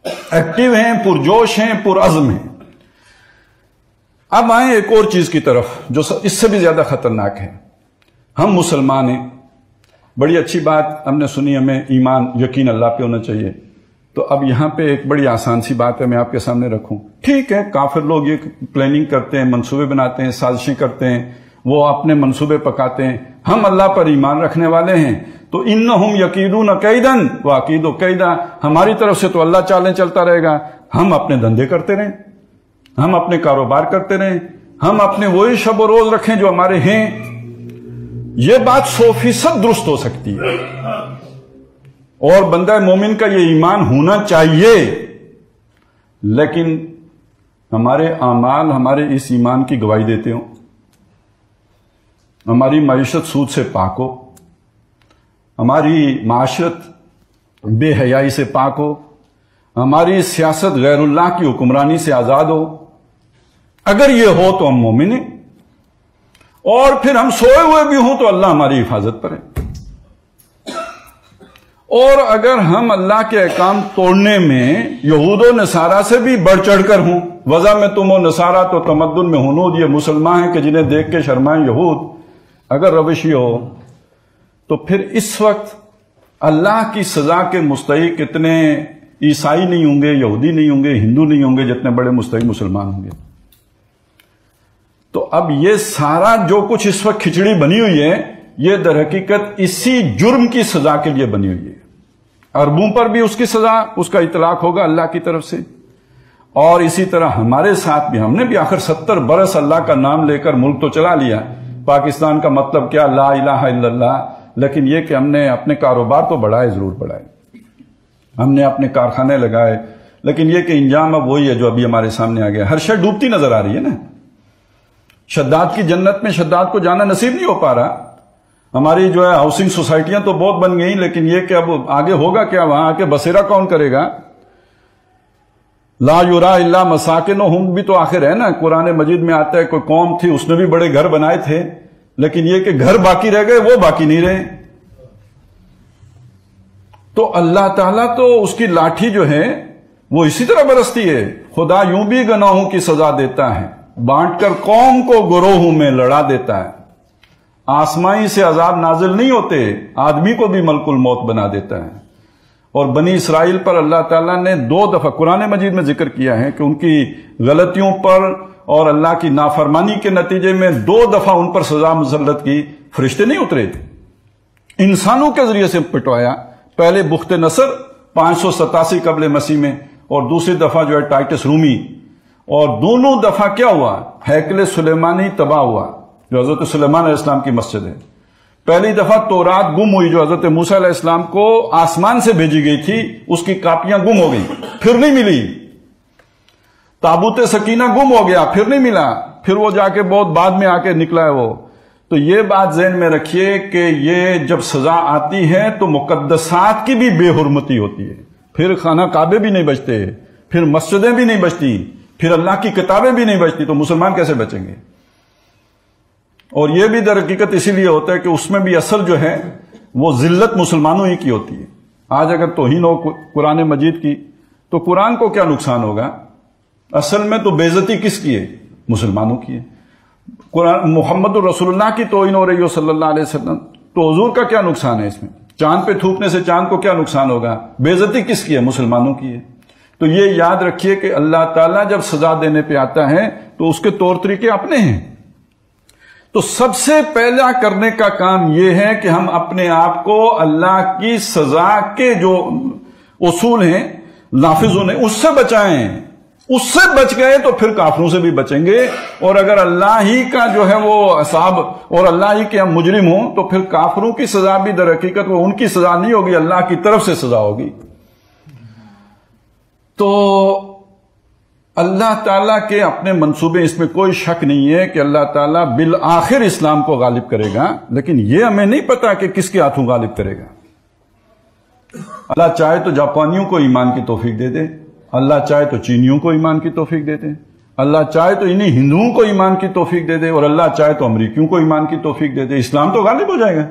ایکٹیو ہیں، پرجوش ہیں، پرعزم ہیں۔ اب آئیں ایک اور چیز کی طرف جو اس سے بھی زیادہ خطرناک ہے۔ ہم مسلمان ہیں، بڑی اچھی بات ہم نے سنی، ہمیں ایمان یقین اللہ پہ ہونا چاہیے۔ تو اب یہاں پہ ایک بڑی آسان سی بات ہے، میں آپ کے سامنے رکھوں۔ ٹھیک ہے، کافر لوگ یہ پلاننگ کرتے ہیں، منصوبے بناتے ہیں، سازشیں کرتے ہیں، وہ اپنے منصوبے پکاتے ہیں۔ ہم اللہ پر ایمان رکھنے والے ہیں تو انہم یکیدون کیدن واکید کیدا، ہماری طرف سے تو اللہ چالیں چلتا رہے گا، ہم اپنے دھندے کرتے رہیں، ہم اپنے کاروبار کرتے رہیں، ہم اپنے وہی شب و روز رکھیں جو ہمارے ہیں۔ یہ بات 100% درست ہو سکتی ہے، اور بندہ مومن کا یہ ایمان ہونا چاہیے، لیکن ہمارے اعمال ہمارے اس ایمان کی گواہی دیتے ہوں، ہماری معیشت سود سے پاک ہو، ہماری معاشرت بے حیائی سے پاک ہو، ہماری سیاست غیر اللہ کی حکمرانی سے آزاد ہو۔ اگر یہ ہو تو ہم مومن ہیں، اور پھر ہم سوئے ہوئے بھی ہوں تو اللہ ہماری حفاظت پر ہے۔ اور اگر ہم اللہ کے احکام توڑنے میں یہود و نصارہ سے بھی بڑھ چڑھ کر ہوں، وضع میں تم و نصارہ تو تمدن میں ہنود، یہ مسلمان ہیں کہ جنہیں دیکھ کے شرمائیں یہود، اگر روش یہ ہو تو پھر اس وقت اللہ کی سزا کے مستحق اتنے عیسائی نہیں ہوں گے، یہودی نہیں ہوں گے، ہندو نہیں ہوں گے جتنے بڑے مستحق مسلمان ہوں گے۔ تو اب یہ سارا جو کچھ اس وقت کھچڑی بنی ہوئی ہے، یہ در حقیقت اسی جرم کی سزا کے لیے بنی ہوئی ہے۔ عربوں پر بھی اس کی سزا، اس کا اطلاق ہوگا اللہ کی طرف سے، اور اسی طرح ہمارے ساتھ بھی، ہم نے بھی آخر 70 برس اللہ کا نام لے کر ملک تو چلا لیا۔ پاکستان کا مطلب کیا؟ لا الہ الا اللہ، لیکن یہ کہ ہم نے اپنے کاروبار تو بڑھائے، ضرور بڑھائے، ہم نے اپنے کارخانے لگائے، لیکن یہ کہ انجام اب وہی ہے جو ابھی ہمارے سامنے آ گیا۔ ہر شے ڈوبتی نظر آ رہی ہے نا۔ شداد کی جنت میں شداد کو جانا نصیب نہیں ہو پا رہا۔ ہماری جو ہے ہاؤسنگ سوسائٹیاں تو بہت بن گئیں، لیکن یہ کہ اب آگے ہوگا کیا؟ وہاں آ کے بسیرا کون کرے گا؟ لا یرا الا مساکنہم بھی تو آخر ہے نا، قرآن مجید میں آتا ہے کوئی قوم تھی، اس نے بھی بڑے گھر بنائے تھے، لیکن یہ کہ گھر باقی رہ گئے، وہ باقی نہیں رہے۔ تو اللہ تعالیٰ تو اس کی لاٹھی جو ہے وہ اسی طرح برستی ہے۔ خدا یوں بھی گناہوں کی سزا دیتا ہے، بانٹ کر قوم کو گروہوں میں لڑا دیتا ہے۔ آسمائی سے عذاب نازل نہیں ہوتے، آدمی کو بھی ملک الموت بنا دیتا ہے۔ اور بنی اسرائیل پر اللہ تعالیٰ نے 2 دفعہ قرآن مجید میں ذکر کیا ہے کہ ان کی غلطیوں پر اور اللہ کی نافرمانی کے نتیجے میں 2 دفعہ ان پر سزا مسلط کی۔ فرشتے نہیں اترے، انسانوں کے ذریعے سے پٹوایا۔ پہلے بخت نصر 587 قبل مسیح میں، اور دوسری دفعہ جو ہے ٹائٹس رومی، اور دونوں دفعہ کیا ہوا؟ ہیکل سلیمانی تباہ ہوا جو حضرت سلیمان علیہ السلام کی مسجد ہے۔ پہلی دفعہ تورات گم ہوئی جو حضرت موسیٰ علیہ السلام کو آسمان سے بھیجی گئی تھی، اس کی کاپیاں گم ہو گئی، پھر نہیں ملی۔ تابوت سکینہ گم ہو گیا، پھر نہیں ملا، پھر وہ جا کے بہت بعد میں آ کے نکلا ہے وہ۔ تو یہ بات ذہن میں رکھیے کہ یہ جب سزا آتی ہے تو مقدسات کی بھی بے حرمتی ہوتی ہے، پھر خانہ کعبے بھی نہیں بچتے، پھر مسجدیں بھی نہیں بچتی، پھر اللہ کی کتابیں بھی نہیں بچتی، تو مسلمان کیسے بچیں گے؟ اور یہ بھی در حقیقت اسی لیے ہوتا ہے کہ اس میں بھی اصل جو ہے وہ ذلت مسلمانوں ہی کی ہوتی ہے۔ آج اگر توہین ہو قرآن مجید کی تو قرآن کو کیا نقصان ہوگا؟ اصل میں تو بے عزتی کس کی ہے؟ مسلمانوں کی ہے۔ قرآن محمد الرسول اللہ کی توہین ہو رہی ہو صلی اللہ علیہ وسلم، تو حضور کا کیا نقصان ہے اس میں؟ چاند پہ تھوکنے سے چاند کو کیا نقصان ہوگا؟ بے عزتی کس کی ہے؟ مسلمانوں کی ہے۔ تو یہ یاد رکھیے کہ اللہ تعالیٰ جب سزا دینے پہ آتا ہے تو اس کے طور طریقے اپنے ہیں۔ تو سب سے پہلا کرنے کا کام یہ ہے کہ ہم اپنے آپ کو اللہ کی سزا کے جو اصول ہیں نافذ ہونے اس سے بچائیں۔ اس سے بچ گئے تو پھر کافروں سے بھی بچیں گے، اور اگر اللہ ہی کا جو ہے وہ عذاب اور اللہ ہی کے ہم مجرم ہوں تو پھر کافروں کی سزا بھی در حقیقت وہ ان کی سزا نہیں ہوگی، اللہ کی طرف سے سزا ہوگی۔ تو اللہ تعالیٰ کے اپنے منصوبے، اس میں کوئی شک نہیں ہے کہ اللہ تعالیٰ بالآخر اسلام کو غالب کرے گا، لیکن یہ ہمیں نہیں پتا کہ کس کے ہاتھوں غالب کرے گا۔ اللہ چاہے تو جاپانیوں کو ایمان کی توفیق دے دے، اللہ چاہے تو چینیوں کو ایمان کی توفیق دے دے، اللہ چاہے تو انہی ہندوؤں کو ایمان کی توفیق دے دے، اور اللہ چاہے تو امریکیوں کو ایمان کی توفیق دے دے، اسلام تو غالب ہو جائے گا۔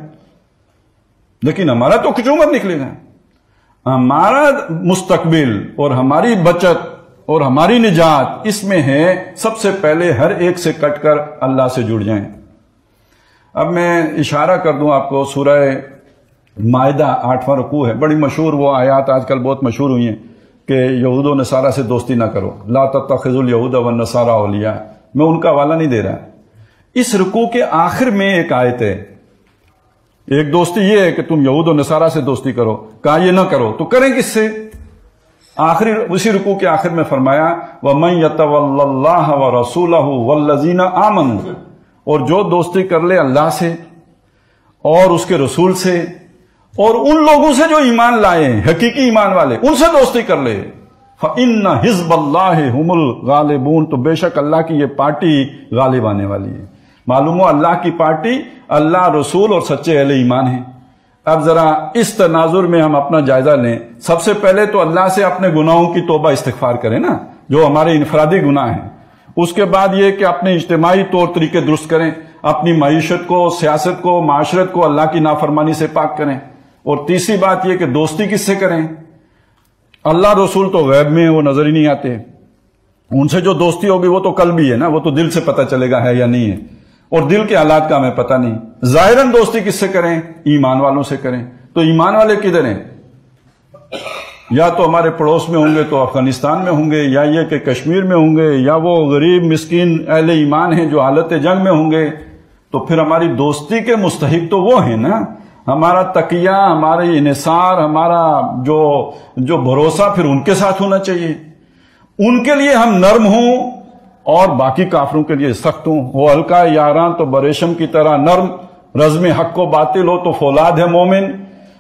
لیکن ہمارا تو کچھ مت نکلے گا۔ ہمارا مستقبل اور ہماری بچت اور ہماری نجات اس میں ہے، سب سے پہلے ہر ایک سے کٹ کر اللہ سے جڑ جائیں۔ اب میں اشارہ کر دوں آپ کو، سورہ مائدہ 8واں رکوع ہے، بڑی مشہور وہ آیات آج کل بہت مشہور ہوئی ہیں کہ یہود و نصارہ سے دوستی نہ کرو، لا تتخذوا الیہود والنصارى اولیاء۔ میں ان کا حوالہ نہیں دے رہا۔ اس رکوع کے آخر میں ایک آیت ہے، ایک دوستی یہ ہے کہ تم یہود و نصارہ سے دوستی کرو، کہا یہ نہ کرو تو کریں کس سے؟ آخری اسی رکوع کے آخر میں فرمایا وَمَن يَتَوَلَّ اللَّهَ وَرَسُولَهُ وَالَّذِينَ آمَنُوا، اور جو دوستی کر لے اللہ سے اور اس کے رسول سے اور ان لوگوں سے جو ایمان لائے ہیں، حقیقی ایمان والے، ان سے دوستی کر لے، فَإِنَّ حِزْبَ اللَّهِ هُمُ الْغَالِبُونَ، تو بے شک اللہ کی یہ پارٹی غالب آنے والی ہے۔ معلوم ہو اللہ کی پارٹی اللہ، رسول اور سچے اہل ایمان ہیں۔ اب ذرا اس تناظر میں ہم اپنا جائزہ لیں۔ سب سے پہلے تو اللہ سے اپنے گناہوں کی توبہ استغفار کریں نا، جو ہمارے انفرادی گناہ ہیں۔ اس کے بعد یہ کہ اپنے اجتماعی طور طریقے درست کریں، اپنی معیشت کو، سیاست کو، معاشرت کو اللہ کی نافرمانی سے پاک کریں۔ اور تیسری بات یہ کہ دوستی کس سے کریں؟ اللہ رسول تو غیب میں وہ نظر ہی نہیں آتے، ان سے جو دوستی ہوگی وہ تو قلبی ہے نا، وہ تو دل سے پتہ چلے گا ہے یا نہیں ہے، اور دل کے حالات کا ہمیں پتہ نہیں۔ ظاہراً دوستی کس سے کریں؟ ایمان والوں سے کریں۔ تو ایمان والے کدھر ہیں؟ یا تو ہمارے پڑوس میں ہوں گے تو افغانستان میں ہوں گے، یا یہ کہ کشمیر میں ہوں گے، یا وہ غریب مسکین اہل ایمان ہیں جو حالت جنگ میں ہوں گے۔ تو پھر ہماری دوستی کے مستحق تو وہ ہیں نا، ہمارا تقیہ، ہماری انحصار، ہمارا جو بھروسہ پھر ان کے ساتھ ہونا چاہیے۔ ان کے لیے ہم نرم ہوں اور باقی کافروں کے لیے سخت ہوں۔ وہ ہلکا یاران تو بریشم کی طرح نرم، رزم حق و باطل ہو تو فولاد ہے مومن۔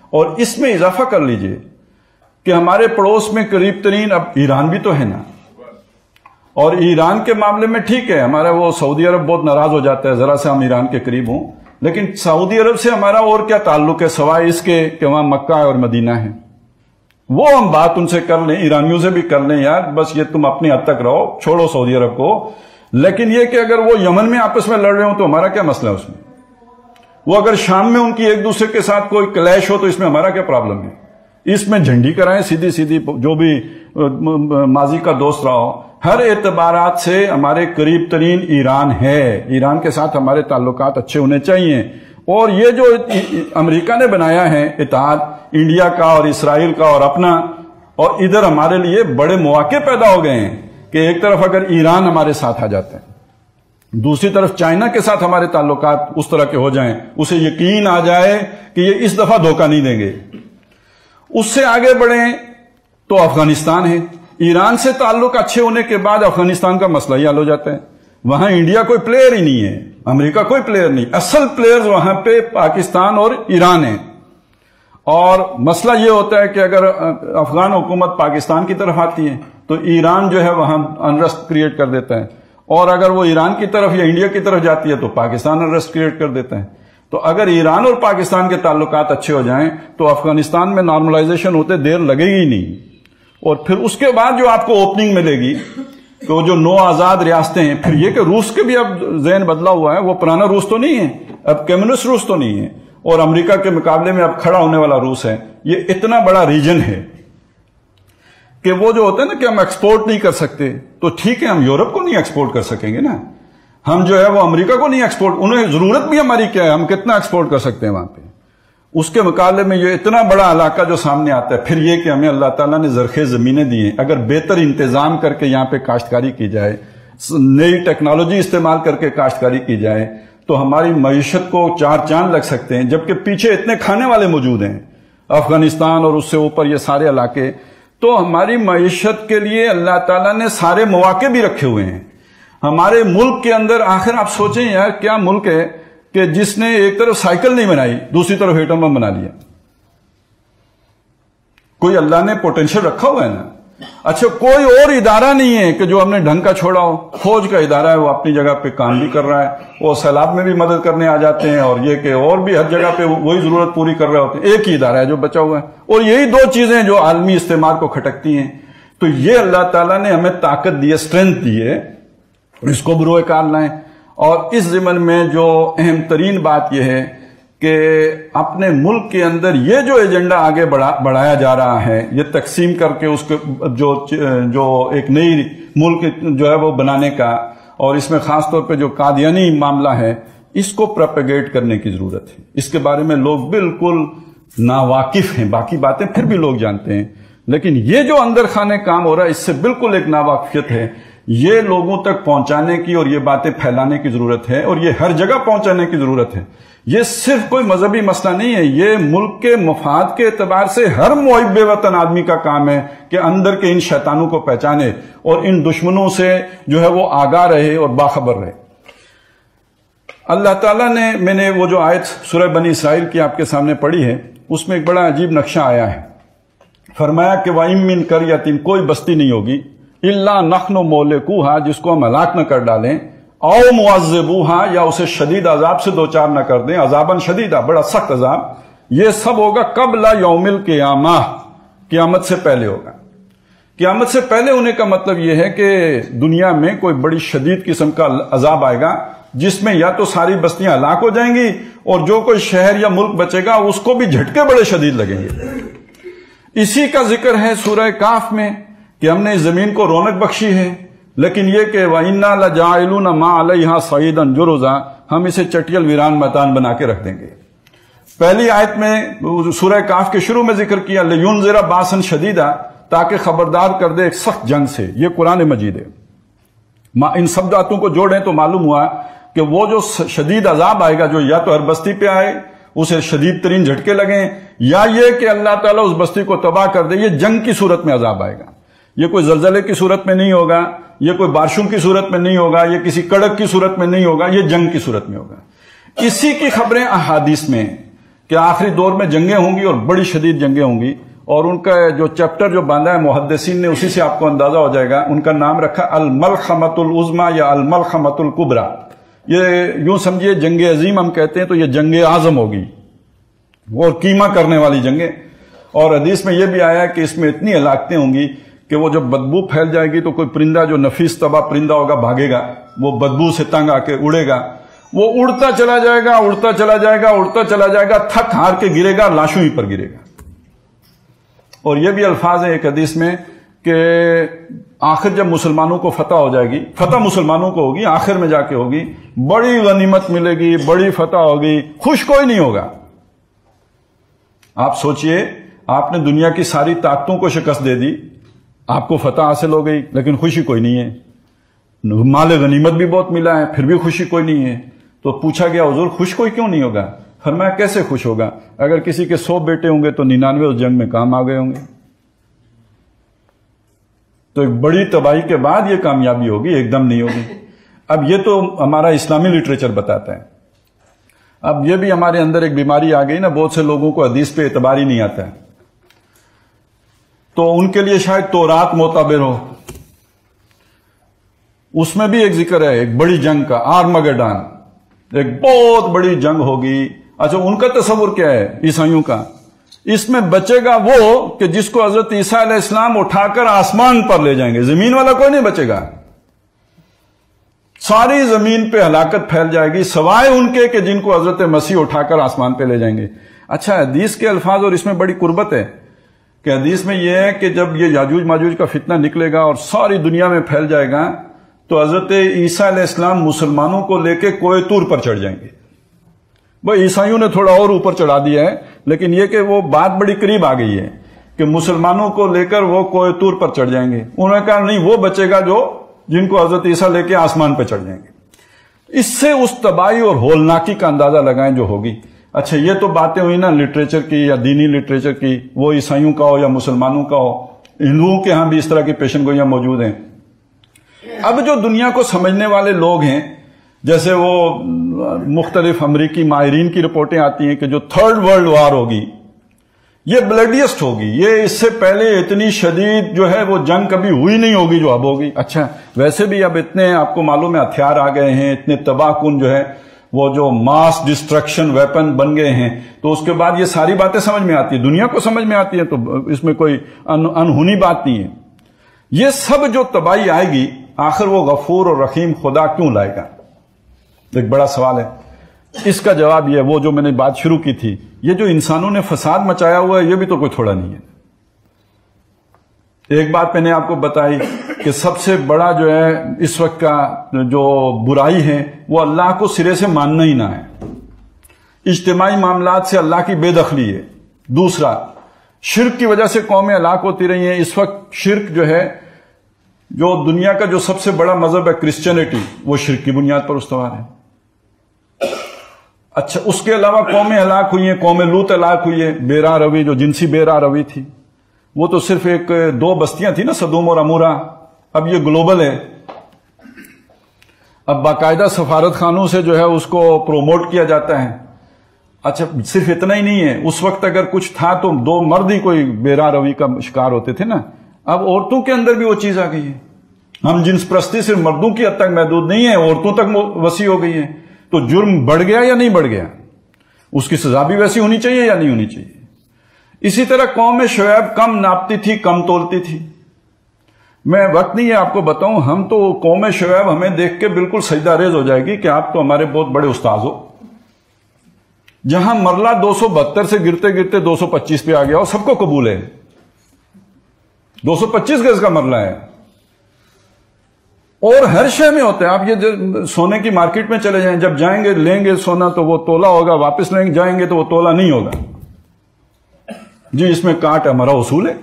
اور اس میں اضافہ کر لیجئے کہ ہمارے پڑوس میں قریب ترین اب ایران بھی تو ہے نا، اور ایران کے معاملے میں ٹھیک ہے ہمارا وہ سعودی عرب بہت ناراض ہو جاتا ہے ذرا سے ہم ایران کے قریب ہوں، لیکن سعودی عرب سے ہمارا اور کیا تعلق ہے سوائے اس کے کہ وہاں مکہ اور مدینہ ہے۔ وہ ہم بات ان سے کر لیں، ایرانیوں سے بھی کر لیں، یار بس یہ تم اپنی حد تک رہو، چھوڑو سعودی عرب کو۔ لیکن یہ کہ اگر وہ یمن میں آپس میں لڑ رہے ہوں تو ہمارا کیا مسئلہ ہے اس میں؟ وہ اگر شام میں ان کی ایک دوسرے کے ساتھ کوئی کلیش ہو تو اس میں ہمارا کیا پرابلم ہے؟ اس میں جھنڈی کرائیں سیدھی سیدھی، جو بھی ماضی کا دوست رہا ہو۔ ہر اعتبارات سے ہمارے قریب ترین ایران ہے، ایران کے ساتھ ہمارے تعلقات اچھے ہونے چاہیے۔ اور یہ جو امریکہ نے بنایا ہے اتحاد انڈیا کا اور اسرائیل کا اور اپنا، اور ادھر ہمارے لیے بڑے مواقع پیدا ہو گئے ہیں کہ ایک طرف اگر ایران ہمارے ساتھ آ جاتا ہے، دوسری طرف چائنا کے ساتھ ہمارے تعلقات اس طرح کے ہو جائیں، اسے یقین آ جائے کہ یہ اس دفعہ دھوکہ نہیں دیں گے۔ اس سے آگے بڑھیں تو افغانستان ہے، ایران سے تعلق اچھے ہونے کے بعد افغانستان کا مسئلہ ہی حل ہو جاتا ہے۔ وہاں انڈیا کوئی پلیئر ہی نہیں ہے، امریکہ کوئی پلیئر نہیں، اصل پلیئرز وہاں پہ پاکستان اور ایران ہیں۔ اور مسئلہ یہ ہوتا ہے کہ اگر افغان حکومت پاکستان کی طرف آتی ہے تو ایران جو ہے وہاں انرسٹ کریٹ کر دیتا ہے، اور اگر وہ ایران کی طرف یا انڈیا کی طرف جاتی ہے تو پاکستان انرسٹ کریٹ کر دیتا ہے۔ تو اگر ایران اور پاکستان کے تعلقات اچھے ہو جائیں تو افغانستان میں نارملائزیشن ہوتے دیر لگے گی نہیں، اور پھر اس کے بعد جو آپ کو اوپننگ ملے گی تو جو 9 آزاد ریاستیں ہیں، پھر یہ کہ روس کے بھی اب ذہن بدلا ہوا ہے، وہ پرانا روس تو نہیں ہے، اب کمیونسٹ روس تو نہیں ہے، اور امریکہ کے مقابلے میں اب کھڑا ہونے والا روس ہے۔ یہ اتنا بڑا ریجن ہے کہ وہ جو ہوتا ہے نا کہ ہم ایکسپورٹ نہیں کر سکتے، تو ٹھیک ہے ہم یورپ کو نہیں ایکسپورٹ کر سکیں گے نا، ہم جو ہے وہ امریکہ کو نہیں ایکسپورٹ، انہیں ضرورت بھی ہماری کیا ہے، ہم کتنا ایکسپورٹ کر سکتے ہیں وہاں پہ۔ اس کے مقابلے میں یہ اتنا بڑا علاقہ جو سامنے آتا ہے، پھر یہ کہ ہمیں اللہ تعالیٰ نے زرخیز زمینیں دی ہیں، اگر بہتر انتظام کر کے یہاں پہ کاشتکاری کی جائے، نئی ٹیکنالوجی استعمال کر کے کاشتکاری کی جائے تو ہماری معیشت کو 4 چاند لگ سکتے ہیں، جبکہ پیچھے اتنے کھانے والے موجود ہیں، افغانستان اور اس سے اوپر یہ سارے علاقے۔ تو ہماری معیشت کے لیے اللہ تعالیٰ نے سارے مواقع بھی رکھے ہوئے ہیں۔ ہمارے ملک کے اندر آخر آپ سوچیں یار کیا ملک ہے کہ جس نے ایک طرف سائیکل نہیں بنائی دوسری طرف ایٹم بم بنا لیا؟ کوئی اللہ نے پوٹینشل رکھا ہوا ہے نا۔ اچھا کوئی اور ادارہ نہیں ہے کہ جو ہم نے ڈھنگ کا چھوڑا ہو. فوج کا ادارہ ہے، وہ اپنی جگہ پہ کام بھی کر رہا ہے، وہ سیلاب میں بھی مدد کرنے آ جاتے ہیں، اور یہ کہ اور بھی ہر جگہ پہ وہی ضرورت پوری کر رہے ہوتے ہیں. ایک ہی ادارہ ہے جو بچا ہوا ہے، اور یہی دو چیزیں جو عالمی استعمار کو کھٹکتی ہیں. تو یہ اللہ تعالیٰ نے ہمیں طاقت دی ہے، اسٹرینتھ دی ہے، اس کو بروئے کار لائیں. اور اس ضمن میں جو اہم ترین بات یہ ہے کہ اپنے ملک کے اندر یہ جو ایجنڈا آگے بڑھایا جا رہا ہے، یہ تقسیم کر کے اس کو جو ایک نئی ملک جو ہے وہ بنانے کا، اور اس میں خاص طور پہ جو قادیانی معاملہ ہے، اس کو پروپیگیٹ کرنے کی ضرورت ہے. اس کے بارے میں لوگ بالکل ناواقف ہیں، باقی باتیں پھر بھی لوگ جانتے ہیں، لیکن یہ جو اندر خانے کام ہو رہا ہے اس سے بالکل ایک ناواقفیت ہے. یہ لوگوں تک پہنچانے کی اور یہ باتیں پھیلانے کی ضرورت ہے، اور یہ ہر جگہ پہنچانے کی ضرورت ہے. یہ صرف کوئی مذہبی مسئلہ نہیں ہے، یہ ملک کے مفاد کے اعتبار سے ہر محب وطن آدمی کا کام ہے کہ اندر کے ان شیطانوں کو پہچانے اور ان دشمنوں سے جو ہے وہ آگاہ رہے اور باخبر رہے. اللہ تعالیٰ نے، میں نے وہ جو آیت سورہ بنی اسرائیل کی آپ کے سامنے پڑھی ہے، اس میں ایک بڑا عجیب نقشہ آیا ہے. فرمایا کہ وَإِن مِّن قَرْيَةٍ، کوئی بستی نہیں ہوگی، إِلَّا نَحْنُ مُهْلِكُوهَا، جس کو ہم ہلاک نہ کر ڈالیں، او معذبوها، یا اسے شدید عذاب سے دوچار نہ کر دیں، عذاباً شدیدہ، بڑا سخت عذاب. یہ سب ہوگا قبل یوم القیامہ، قیامت سے پہلے ہوگا. قیامت سے پہلے ہونے کا مطلب یہ ہے کہ دنیا میں کوئی بڑی شدید قسم کا عذاب آئے گا، جس میں یا تو ساری بستیاں ہلاک ہو جائیں گی، اور جو کوئی شہر یا ملک بچے گا اس کو بھی جھٹکے بڑے شدید لگیں گے. اسی کا ذکر ہے سورہ کاف میں کہ ہم نے اس زمین کو رونق بخشی ہے، لیکن یہ کہ وَإِنَّا لَجَاعِلُونَ مَا عَلَيْهَا صَعِيدًا جُرُزًا، ہم اسے چٹیل ویران میدان بنا کے رکھ دیں گے. پہلی آیت میں سورہ کاف کے شروع میں ذکر کیا لِيُنذِرَ بَأْسًا شَدِيدًا، تاکہ خبردار کر دے ایک سخت جنگ سے. یہ قرآن مجید ہے. ان سب باتوں کو جوڑیں تو معلوم ہوا کہ وہ جو شدید عذاب آئے گا، جو یا تو ہر بستی پہ آئے، اسے شدید ترین جھٹکے لگیں، یا یہ کہ اللہ تعالیٰ اس بستی کو تباہ کر دے. یہ جنگ کی صورت میں عذاب آئے گا. یہ کوئی زلزلے کی صورت میں نہیں ہوگا، یہ کوئی بارشوں کی صورت میں نہیں ہوگا، یہ کسی کڑک کی صورت میں نہیں ہوگا، یہ جنگ کی صورت میں ہوگا. اسی کی خبریں احادیث میں کہ آخری دور میں جنگیں ہوں گی اور بڑی شدید جنگیں ہوں گی، اور ان کا جو چیپٹر جو باندھا ہے محدثین نے، اسی سے آپ کو اندازہ ہو جائے گا. ان کا نام رکھا الملخمۃ العظمیٰ یا الملخمۃ الکبریٰ. یہ یوں سمجھیے جنگ عظیم ہم کہتے ہیں تو یہ جنگ اعظم ہوگی، اور قیمہ کرنے والی جنگیں. اور حدیث میں یہ بھی آیا کہ اس میں اتنی ہلاکتیں ہوں گی کہ وہ جب بدبو پھیل جائے گی تو کوئی پرندہ جو نفیس طبع پرندہ ہوگا بھاگے گا، وہ بدبو سے تنگ آ کے اڑے گا، وہ اڑتا چلا جائے گا، اڑتا چلا جائے گا، اڑتا چلا جائے گا، تھک ہار کے گرے گا، لاشوں ہی پر گرے گا. اور یہ بھی الفاظ ہیں ایک حدیث میں کہ آخر جب مسلمانوں کو فتح ہو جائے گی، فتح مسلمانوں کو ہوگی، آخر میں جا کے ہوگی، بڑی غنیمت ملے گی، بڑی فتح ہوگی، خوش کوئی نہیں ہوگا. آپ سوچئے، آپ نے دنیا کی ساری طاقتوں کو شکست دے دی، آپ کو فتح حاصل ہو گئی، لیکن خوشی کوئی نہیں ہے. مال غنیمت بھی بہت ملا ہے، پھر بھی خوشی کوئی نہیں ہے. تو پوچھا گیا حضور خوش کوئی کیوں نہیں ہوگا؟ فرمایا کیسے خوش ہوگا؟ اگر کسی کے 100 بیٹے ہوں گے تو 99 اس جنگ میں کام آ گئے ہوں گے. تو ایک بڑی تباہی کے بعد یہ کامیابی ہوگی، ایک دم نہیں ہوگی. اب یہ تو ہمارا اسلامی لٹریچر بتاتا ہے. اب یہ بھی ہمارے اندر ایک بیماری آ گئی نا، بہت سے لوگوں کو حدیث پہ اعتبار ہی نہیں آتا ہے، تو ان کے لیے شاید تورات معتبر ہو. اس میں بھی ایک ذکر ہے ایک بڑی جنگ کا، آرمگڈان، ایک بہت بڑی جنگ ہوگی. اچھا ان کا تصور کیا ہے عیسائیوں کا؟ اس میں بچے گا وہ کہ جس کو حضرت عیسیٰ علیہ السلام اٹھا کر آسمان پر لے جائیں گے، زمین والا کوئی نہیں بچے گا. ساری زمین پہ ہلاکت پھیل جائے گی سوائے ان کے کہ جن کو حضرت مسیح اٹھا کر آسمان پہ لے جائیں گے. اچھا حدیث کے الفاظ اور اس میں بڑی قربت ہے کہ حدیث میں یہ ہے کہ جب یہ یاجوج ماجوج کا فتنہ نکلے گا اور ساری دنیا میں پھیل جائے گا تو حضرت عیسیٰ علیہ السلام مسلمانوں کو لے کے کوہ طور پر چڑھ جائیں گے. بھائی عیسائیوں نے تھوڑا اور اوپر چڑھا دیا ہے، لیکن یہ کہ وہ بات بڑی قریب آ گئی ہے کہ مسلمانوں کو لے کر وہ کوہ طور پر چڑھ جائیں گے. انہوں نے کہا نہیں، وہ بچے گا جو جن کو حضرت عیسیٰ لے کے آسمان پہ چڑھ جائیں گے. اس سے اس تباہی اور ہولناکی کا اندازہ لگائیں جو ہوگی. اچھا یہ تو باتیں ہوئی نا لٹریچر کی یا دینی لٹریچر کی، وہ عیسائیوں کا ہو یا مسلمانوں کا ہو. ہندوؤں کے ہاں بھی اس طرح کی پیشن گوئیاں موجود ہیں. اب جو دنیا کو سمجھنے والے لوگ ہیں، جیسے وہ مختلف امریکی ماہرین کی رپورٹیں آتی ہیں کہ جو 3rd ورلڈ وار ہوگی یہ بلڈیسٹ ہوگی، یہ اس سے پہلے اتنی شدید جو ہے وہ جنگ کبھی ہوئی نہیں ہوگی جو اب ہوگی۔ اچھا ویسے بھی اب اتنے آپ کو معلوم ہے ہتھیار آ گئے ہیں، اتنے تباہ کن جو ہے وہ جو ماس ڈسٹرکشن ویپن بن گئے ہیں، تو اس کے بعد یہ ساری باتیں سمجھ میں آتی ہیں، دنیا کو سمجھ میں آتی ہیں، تو اس میں کوئی انہونی بات نہیں ہے۔ یہ سب جو تباہی آئے گی آخر وہ غفور اور رحیم خدا کیوں لائے گا؟ ایک بڑا سوال ہے، اس کا جواب یہ ہے، وہ جو میں نے بات شروع کی تھی، یہ جو انسانوں نے فساد مچایا ہوا ہے یہ بھی تو کوئی تھوڑا نہیں ہے۔ ایک بات میں نے آپ کو بتائی کہ سب سے بڑا جو ہے اس وقت کا جو برائی ہے وہ اللہ کو سرے سے ماننا ہی نہ ہے، اجتماعی معاملات سے اللہ کی بے دخلی ہے۔ دوسرا، شرک کی وجہ سے قومیں ہلاک ہوتی رہی ہیں۔ اس وقت شرک جو ہے، جو دنیا کا جو سب سے بڑا مذہب ہے کرسچینٹی، وہ شرک کی بنیاد پر استوار ہے۔ اچھا اس کے علاوہ قومیں ہلاک ہوئی ہیں، قوم لوط ہلاک ہوئی ہے، بے راہ روی جو جنسی بے راہ روی تھی، وہ تو صرف ایک دو بستیاں تھیں نا، سدوم اور عمورہ، اب یہ گلوبل ہے۔ اب باقاعدہ سفارت خانوں سے جو ہے اس کو پروموٹ کیا جاتا ہے۔ اچھا صرف اتنا ہی نہیں ہے، اس وقت اگر کچھ تھا تو دو مرد ہی کوئی بے راہ روی کا شکار ہوتے تھے نا، اب عورتوں کے اندر بھی وہ چیز آ گئی ہے۔ ہم جنس پرستی صرف مردوں کی حد تک محدود نہیں ہے، عورتوں تک وسیع ہو گئی ہے، تو جرم بڑھ گیا یا نہیں بڑھ گیا؟ اس کی سزا بھی ویسی ہونی چاہیے یا نہیں ہونی چاہیے؟ اسی طرح قوم شعیب کم ناپتی تھی، کم تولتی تھی۔ میں وقت نہیں ہے آپ کو بتاؤں، ہم تو قوم شعیب ہمیں دیکھ کے بالکل سجدہ ریز ہو جائے گی کہ آپ تو ہمارے بہت بڑے استاذ ہو۔ جہاں مرلہ 272 سے گرتے گرتے 225 پہ آ گیا ہو، سب کو قبول ہے، 225 گز کا مرلہ ہے، اور ہر شے میں ہوتا ہے۔ آپ یہ سونے کی مارکیٹ میں چلے جائیں، جب جائیں گے لیں گے سونا تو وہ تولا ہوگا، واپس لیں جائیں گے تو وہ تولا نہیں ہوگا۔ جی اس میں کاٹ ہمارا اصول ہے،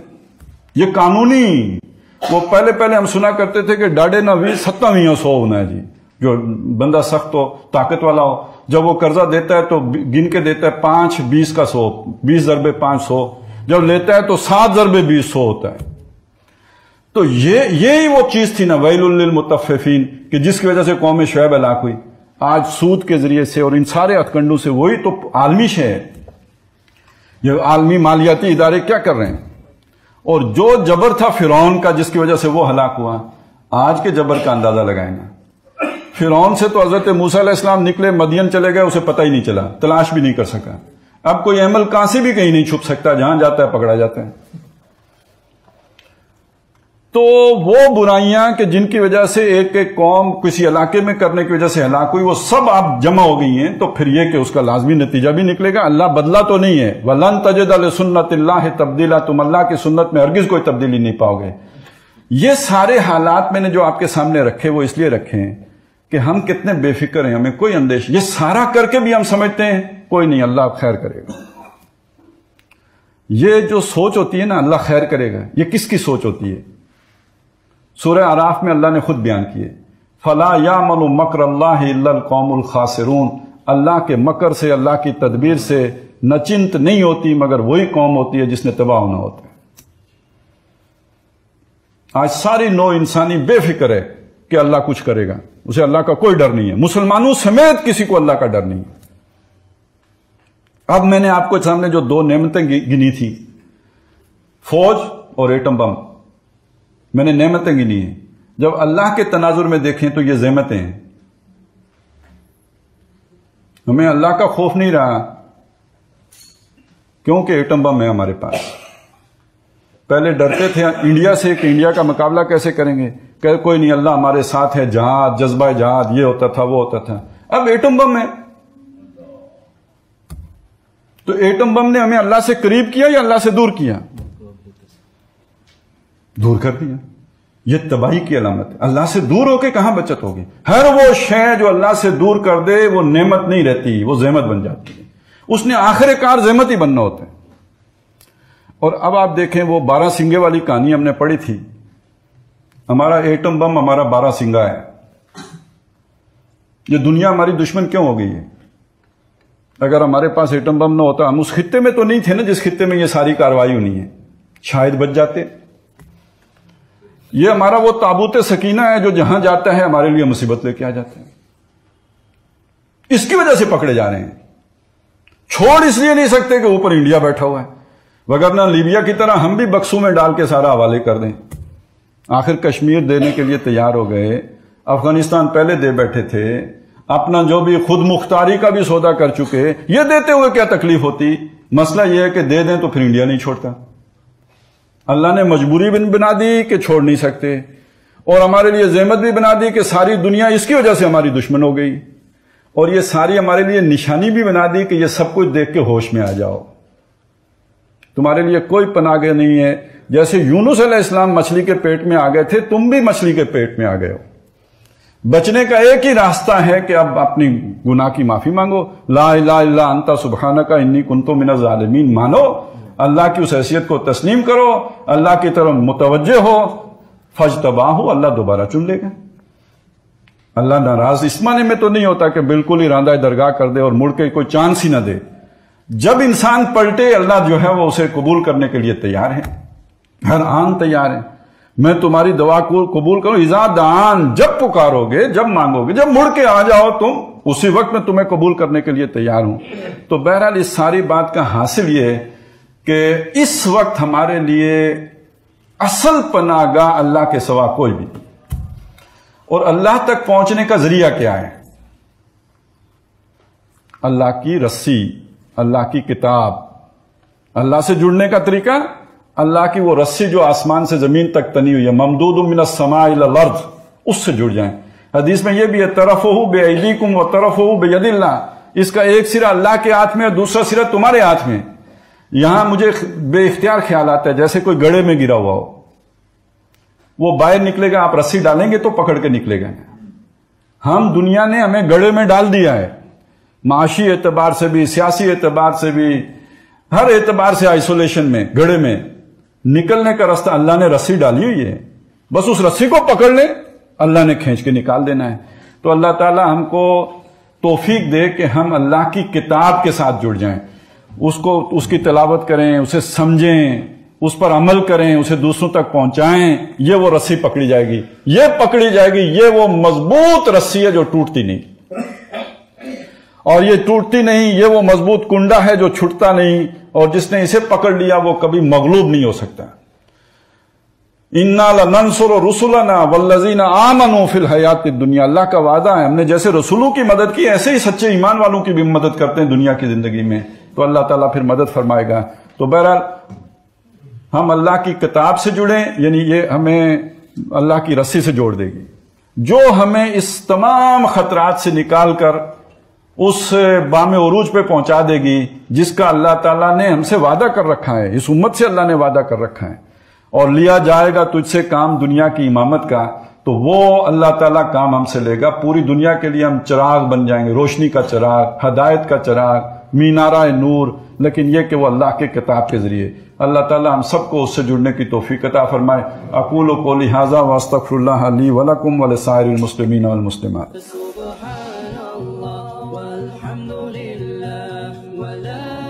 یہ قانونی۔ وہ پہلے ہم سنا کرتے تھے کہ ڈاڑے نہ 27 100 ہونا ہے، جی جو بندہ سخت ہو، طاقت والا ہو، جب وہ قرضہ دیتا ہے تو گن کے دیتا ہے 5 20 کا 100، 20 ضربے 500، جب لیتا ہے تو 7 ضربے 20 100 ہوتا ہے۔ تو یہی وہ چیز تھی نا ویل للمطففین، کہ جس کی وجہ سے قوم شعیب ہلاک ہوئی۔ آج سود کے ذریعے سے اور ان سارے ہتھکنڈوں سے، وہی تو عالمی شے ہے، یہ عالمی مالیاتی ادارے کیا کر رہے ہیں؟ اور جو جبر تھا فرعون کا جس کی وجہ سے وہ ہلاک ہوا، آج کے جبر کا اندازہ لگائیں گے۔ فرعون سے تو حضرت موسیٰ علیہ السلام نکلے، مدین چلے گئے، اسے پتہ ہی نہیں چلا، تلاش بھی نہیں کر سکا۔ اب کوئی عمل کہاں سے بھی کہیں نہیں چھپ سکتا، جہاں جاتا ہے پکڑا جاتا ہے۔ تو وہ برائیاں کہ جن کی وجہ سے ایک قوم کسی علاقے میں کرنے کی وجہ سے ہلاک ہوئی، وہ سب اب جمع ہو گئی ہیں، تو پھر یہ کہ اس کا لازمی نتیجہ بھی نکلے گا۔ اللہ بدلا تو نہیں ہے، وَلَن تَجِدَ لِسُنَّتِ اللَّهِ تَبْدِيلًا، تم اللہ کی سنت میں ہرگز کوئی تبدیلی نہیں پاؤ گے۔ یہ سارے حالات میں نے جو آپ کے سامنے رکھے وہ اس لیے رکھے ہیں کہ ہم کتنے بے فکر ہیں، ہمیں کوئی اندیش، یہ سارا کر کے بھی ہم سمجھتے ہیں کوئی نہیں، اللہ خیر کرے گا۔ یہ جو سوچ ہوتی ہے نا اللہ خیر کرے گا، یہ کس کی سوچ ہوتی ہے؟ سورہ اعراف میں اللہ نے خود بیان کیے، فَلَا يَعْمَلُ مَكْرَ اللَّهِ إِلَّا الْقَوْمُ الْخَاسِرُونَ، اللہ کے مکر سے، اللہ کی تدبیر سے نچنت نہیں ہوتی مگر وہی قوم ہوتی ہے جس نے تباہ ہونا ہوتا ہے۔ آج ساری نوع انسانی بے فکر ہے کہ اللہ کچھ کرے گا، اسے اللہ کا کوئی ڈر نہیں ہے، مسلمانوں سمیت کسی کو اللہ کا ڈر نہیں ہے۔ اب میں نے آپ کو سامنے جو 2 نعمتیں گنی تھی، فوج اور ایٹم بم، میں نے نعمتیں گنی ہیں، جب اللہ کے تناظر میں دیکھیں تو یہ زحمتیں ہیں۔ ہمیں اللہ کا خوف نہیں رہا کیونکہ ایٹم بم ہے ہمارے پاس۔ پہلے ڈرتے تھے انڈیا سے کہ انڈیا کا مقابلہ کیسے کریں گے، کہ کوئی نہیں اللہ ہمارے ساتھ ہے، جہاد، جذبہ جہاد، یہ ہوتا تھا وہ ہوتا تھا۔ اب ایٹم بم ہے، تو ایٹم بم نے ہمیں اللہ سے قریب کیا یا اللہ سے دور کیا؟ دور کر دیا۔ یہ تباہی کی علامت ہے۔ اللہ سے دور ہو کے کہاں بچت ہوگی؟ ہر وہ شے جو اللہ سے دور کر دے وہ نعمت نہیں رہتی، وہ زحمت بن جاتی ہے۔ اس نے آخر کار زحمت ہی بننا ہوتا ہے۔ اور اب آپ دیکھیں وہ 12 سنگے والی کہانی ہم نے پڑھی تھی، ہمارا ایٹم بم ہمارا 12 سنگا ہے۔ یہ دنیا ہماری دشمن کیوں ہو گئی ہے؟ اگر ہمارے پاس ایٹم بم نہ ہوتا، ہم اس خطے میں تو نہیں تھے نا جس خطے میں یہ ساری کارروائی ہونی ہے، شاید بچ جاتے۔ یہ ہمارا وہ تابوت سکینہ ہے جو جہاں جاتا ہے ہمارے لیے مصیبت لے کے آ جاتا ہے۔ اس کی وجہ سے پکڑے جا رہے ہیں، چھوڑ اس لیے نہیں سکتے کہ اوپر انڈیا بیٹھا ہوا ہے، وگرنہ لیبیا کی طرح ہم بھی بکسوں میں ڈال کے سارا حوالے کر دیں. آخر کشمیر دینے کے لیے تیار ہو گئے، افغانستان پہلے دے بیٹھے تھے، اپنا جو بھی خود مختاری کا بھی سودا کر چکے، یہ دیتے ہوئے کیا تکلیف ہوتی؟ مسئلہ یہ ہے کہ دے دیں تو پھر انڈیا نہیں چھوڑتا. اللہ نے مجبوری بھی بنا دی کہ چھوڑ نہیں سکتے، اور ہمارے لیے زحمت بھی بنا دی کہ ساری دنیا اس کی وجہ سے ہماری دشمن ہو گئی، اور یہ ساری ہمارے لیے نشانی بھی بنا دی کہ یہ سب کچھ دیکھ کے ہوش میں آ جاؤ، تمہارے لیے کوئی پناہ گاہ نہیں ہے. جیسے یونس علیہ السلام مچھلی کے پیٹ میں آ گئے تھے، تم بھی مچھلی کے پیٹ میں آ گئے ہو. بچنے کا ایک ہی راستہ ہے کہ اب اپنی گناہ کی معافی مانگو. لا الہ الا انت سبحانک انی کنت من الظالمین مانو، اللہ کی اس حیثیت کو تسلیم کرو، اللہ کی طرف متوجہ ہو. فاجتباہ، اللہ دوبارہ چن لے گا. اللہ ناراض اس معنی میں تو نہیں ہوتا کہ بالکل ہی راندہ درگاہ کر دے اور مڑ کے کوئی چانس ہی نہ دے. جب انسان پلٹے، اللہ جو ہے وہ اسے قبول کرنے کے لیے تیار ہے، ہر آن تیار ہے. میں تمہاری دعا کو قبول کروں، اذا دعان، جب پکارو گے، جب مانگو گے، جب مڑ کے آ جاؤ تم، اسی وقت میں تمہیں قبول کرنے کے لیے تیار ہوں. تو بہرحال اس ساری بات کا حاصل یہ ہے کہ اس وقت ہمارے لیے اصل پناہ گاہ اللہ کے سوا کوئی بھی نہیں. اور اللہ تک پہنچنے کا ذریعہ کیا ہے؟ اللہ کی رسی، اللہ کی کتاب. اللہ سے جڑنے کا طریقہ، اللہ کی وہ رسی جو آسمان سے زمین تک تنی ہوئی ہے، ممدود من السماء الى الارض، اس سے جڑ جائیں. حدیث میں یہ بھی ہے، طرفہ بایدیکم و طرفہ بید اللہ. اس کا ایک سرا اللہ کے ہاتھ میں اور دوسرا سرا تمہارے ہاتھ میں. یہاں مجھے بے اختیار خیال آتا ہے جیسے کوئی گڑھے میں گرا ہوا ہو، وہ باہر نکلے گا، آپ رسی ڈالیں گے تو پکڑ کے نکلے گا. ہم دنیا نے ہمیں گڑھے میں ڈال دیا ہے، معاشی اعتبار سے بھی، سیاسی اعتبار سے بھی، ہر اعتبار سے آئسولیشن میں، گڑھے میں. نکلنے کا راستہ اللہ نے رسی ڈالی ہوئی ہے، بس اس رسی کو پکڑ لیں، اللہ نے کھینچ کے نکال دینا ہے. تو اللہ تعالی ہم کو توفیق دے کہ ہم اللہ کی کتاب کے ساتھ جڑ جائیں، اس کی تلاوت کریں، اسے سمجھیں، اس پر عمل کریں، اسے دوسروں تک پہنچائیں. یہ وہ رسی پکڑی جائے گی، یہ پکڑی جائے گی. یہ وہ مضبوط رسی ہے جو ٹوٹتی نہیں، اور یہ ٹوٹتی نہیں، یہ وہ مضبوط کنڈا ہے جو چھٹتا نہیں، اور جس نے اسے پکڑ لیا وہ کبھی مغلوب نہیں ہو سکتا. اِنَّا لَنَنْصُرُ رُسُلَنَا وَالَّذِينَ آمَنُوا فِي الْحَيَاةِ الدُّنْيَا. اللہ کا وعدہ ہے، ہم نے جیسے رسولوں کی مدد کی ایسے ہی سچے ایمان والوں کی بھی مدد کرتے ہیں دنیا کی زندگی میں، تو اللہ تعالیٰ پھر مدد فرمائے گا. تو بہرحال ہم اللہ کی کتاب سے جڑیں، یعنی یہ ہمیں اللہ کی رسی سے جوڑ دے گی، جو ہمیں اس تمام خطرات سے نکال کر اس بام عروج پہ پہنچا دے گی جس کا اللہ تعالیٰ نے ہم سے وعدہ کر رکھا ہے، اس امت سے اللہ نے وعدہ کر رکھا ہے. اور لیا جائے گا تجھ سے کام دنیا کی امامت کا، تو وہ اللہ تعالیٰ کام ہم سے لے گا. پوری دنیا کے لیے ہم چراغ بن جائیں گے، روشنی کا چراغ، ہدایت کا چراغ، مینارہ نور. لیکن یہ کہ وہ اللہ کے کتاب کے ذریعے. اللہ تعالیٰ ہم سب کو اس سے جڑنے کی توفیق عطا فرمائے. اقول قولی ھذا واستغفر اللہ لی ولکم ولسائر المسلمین والمسلمات. سبحان اللہ والحمد للہ ولا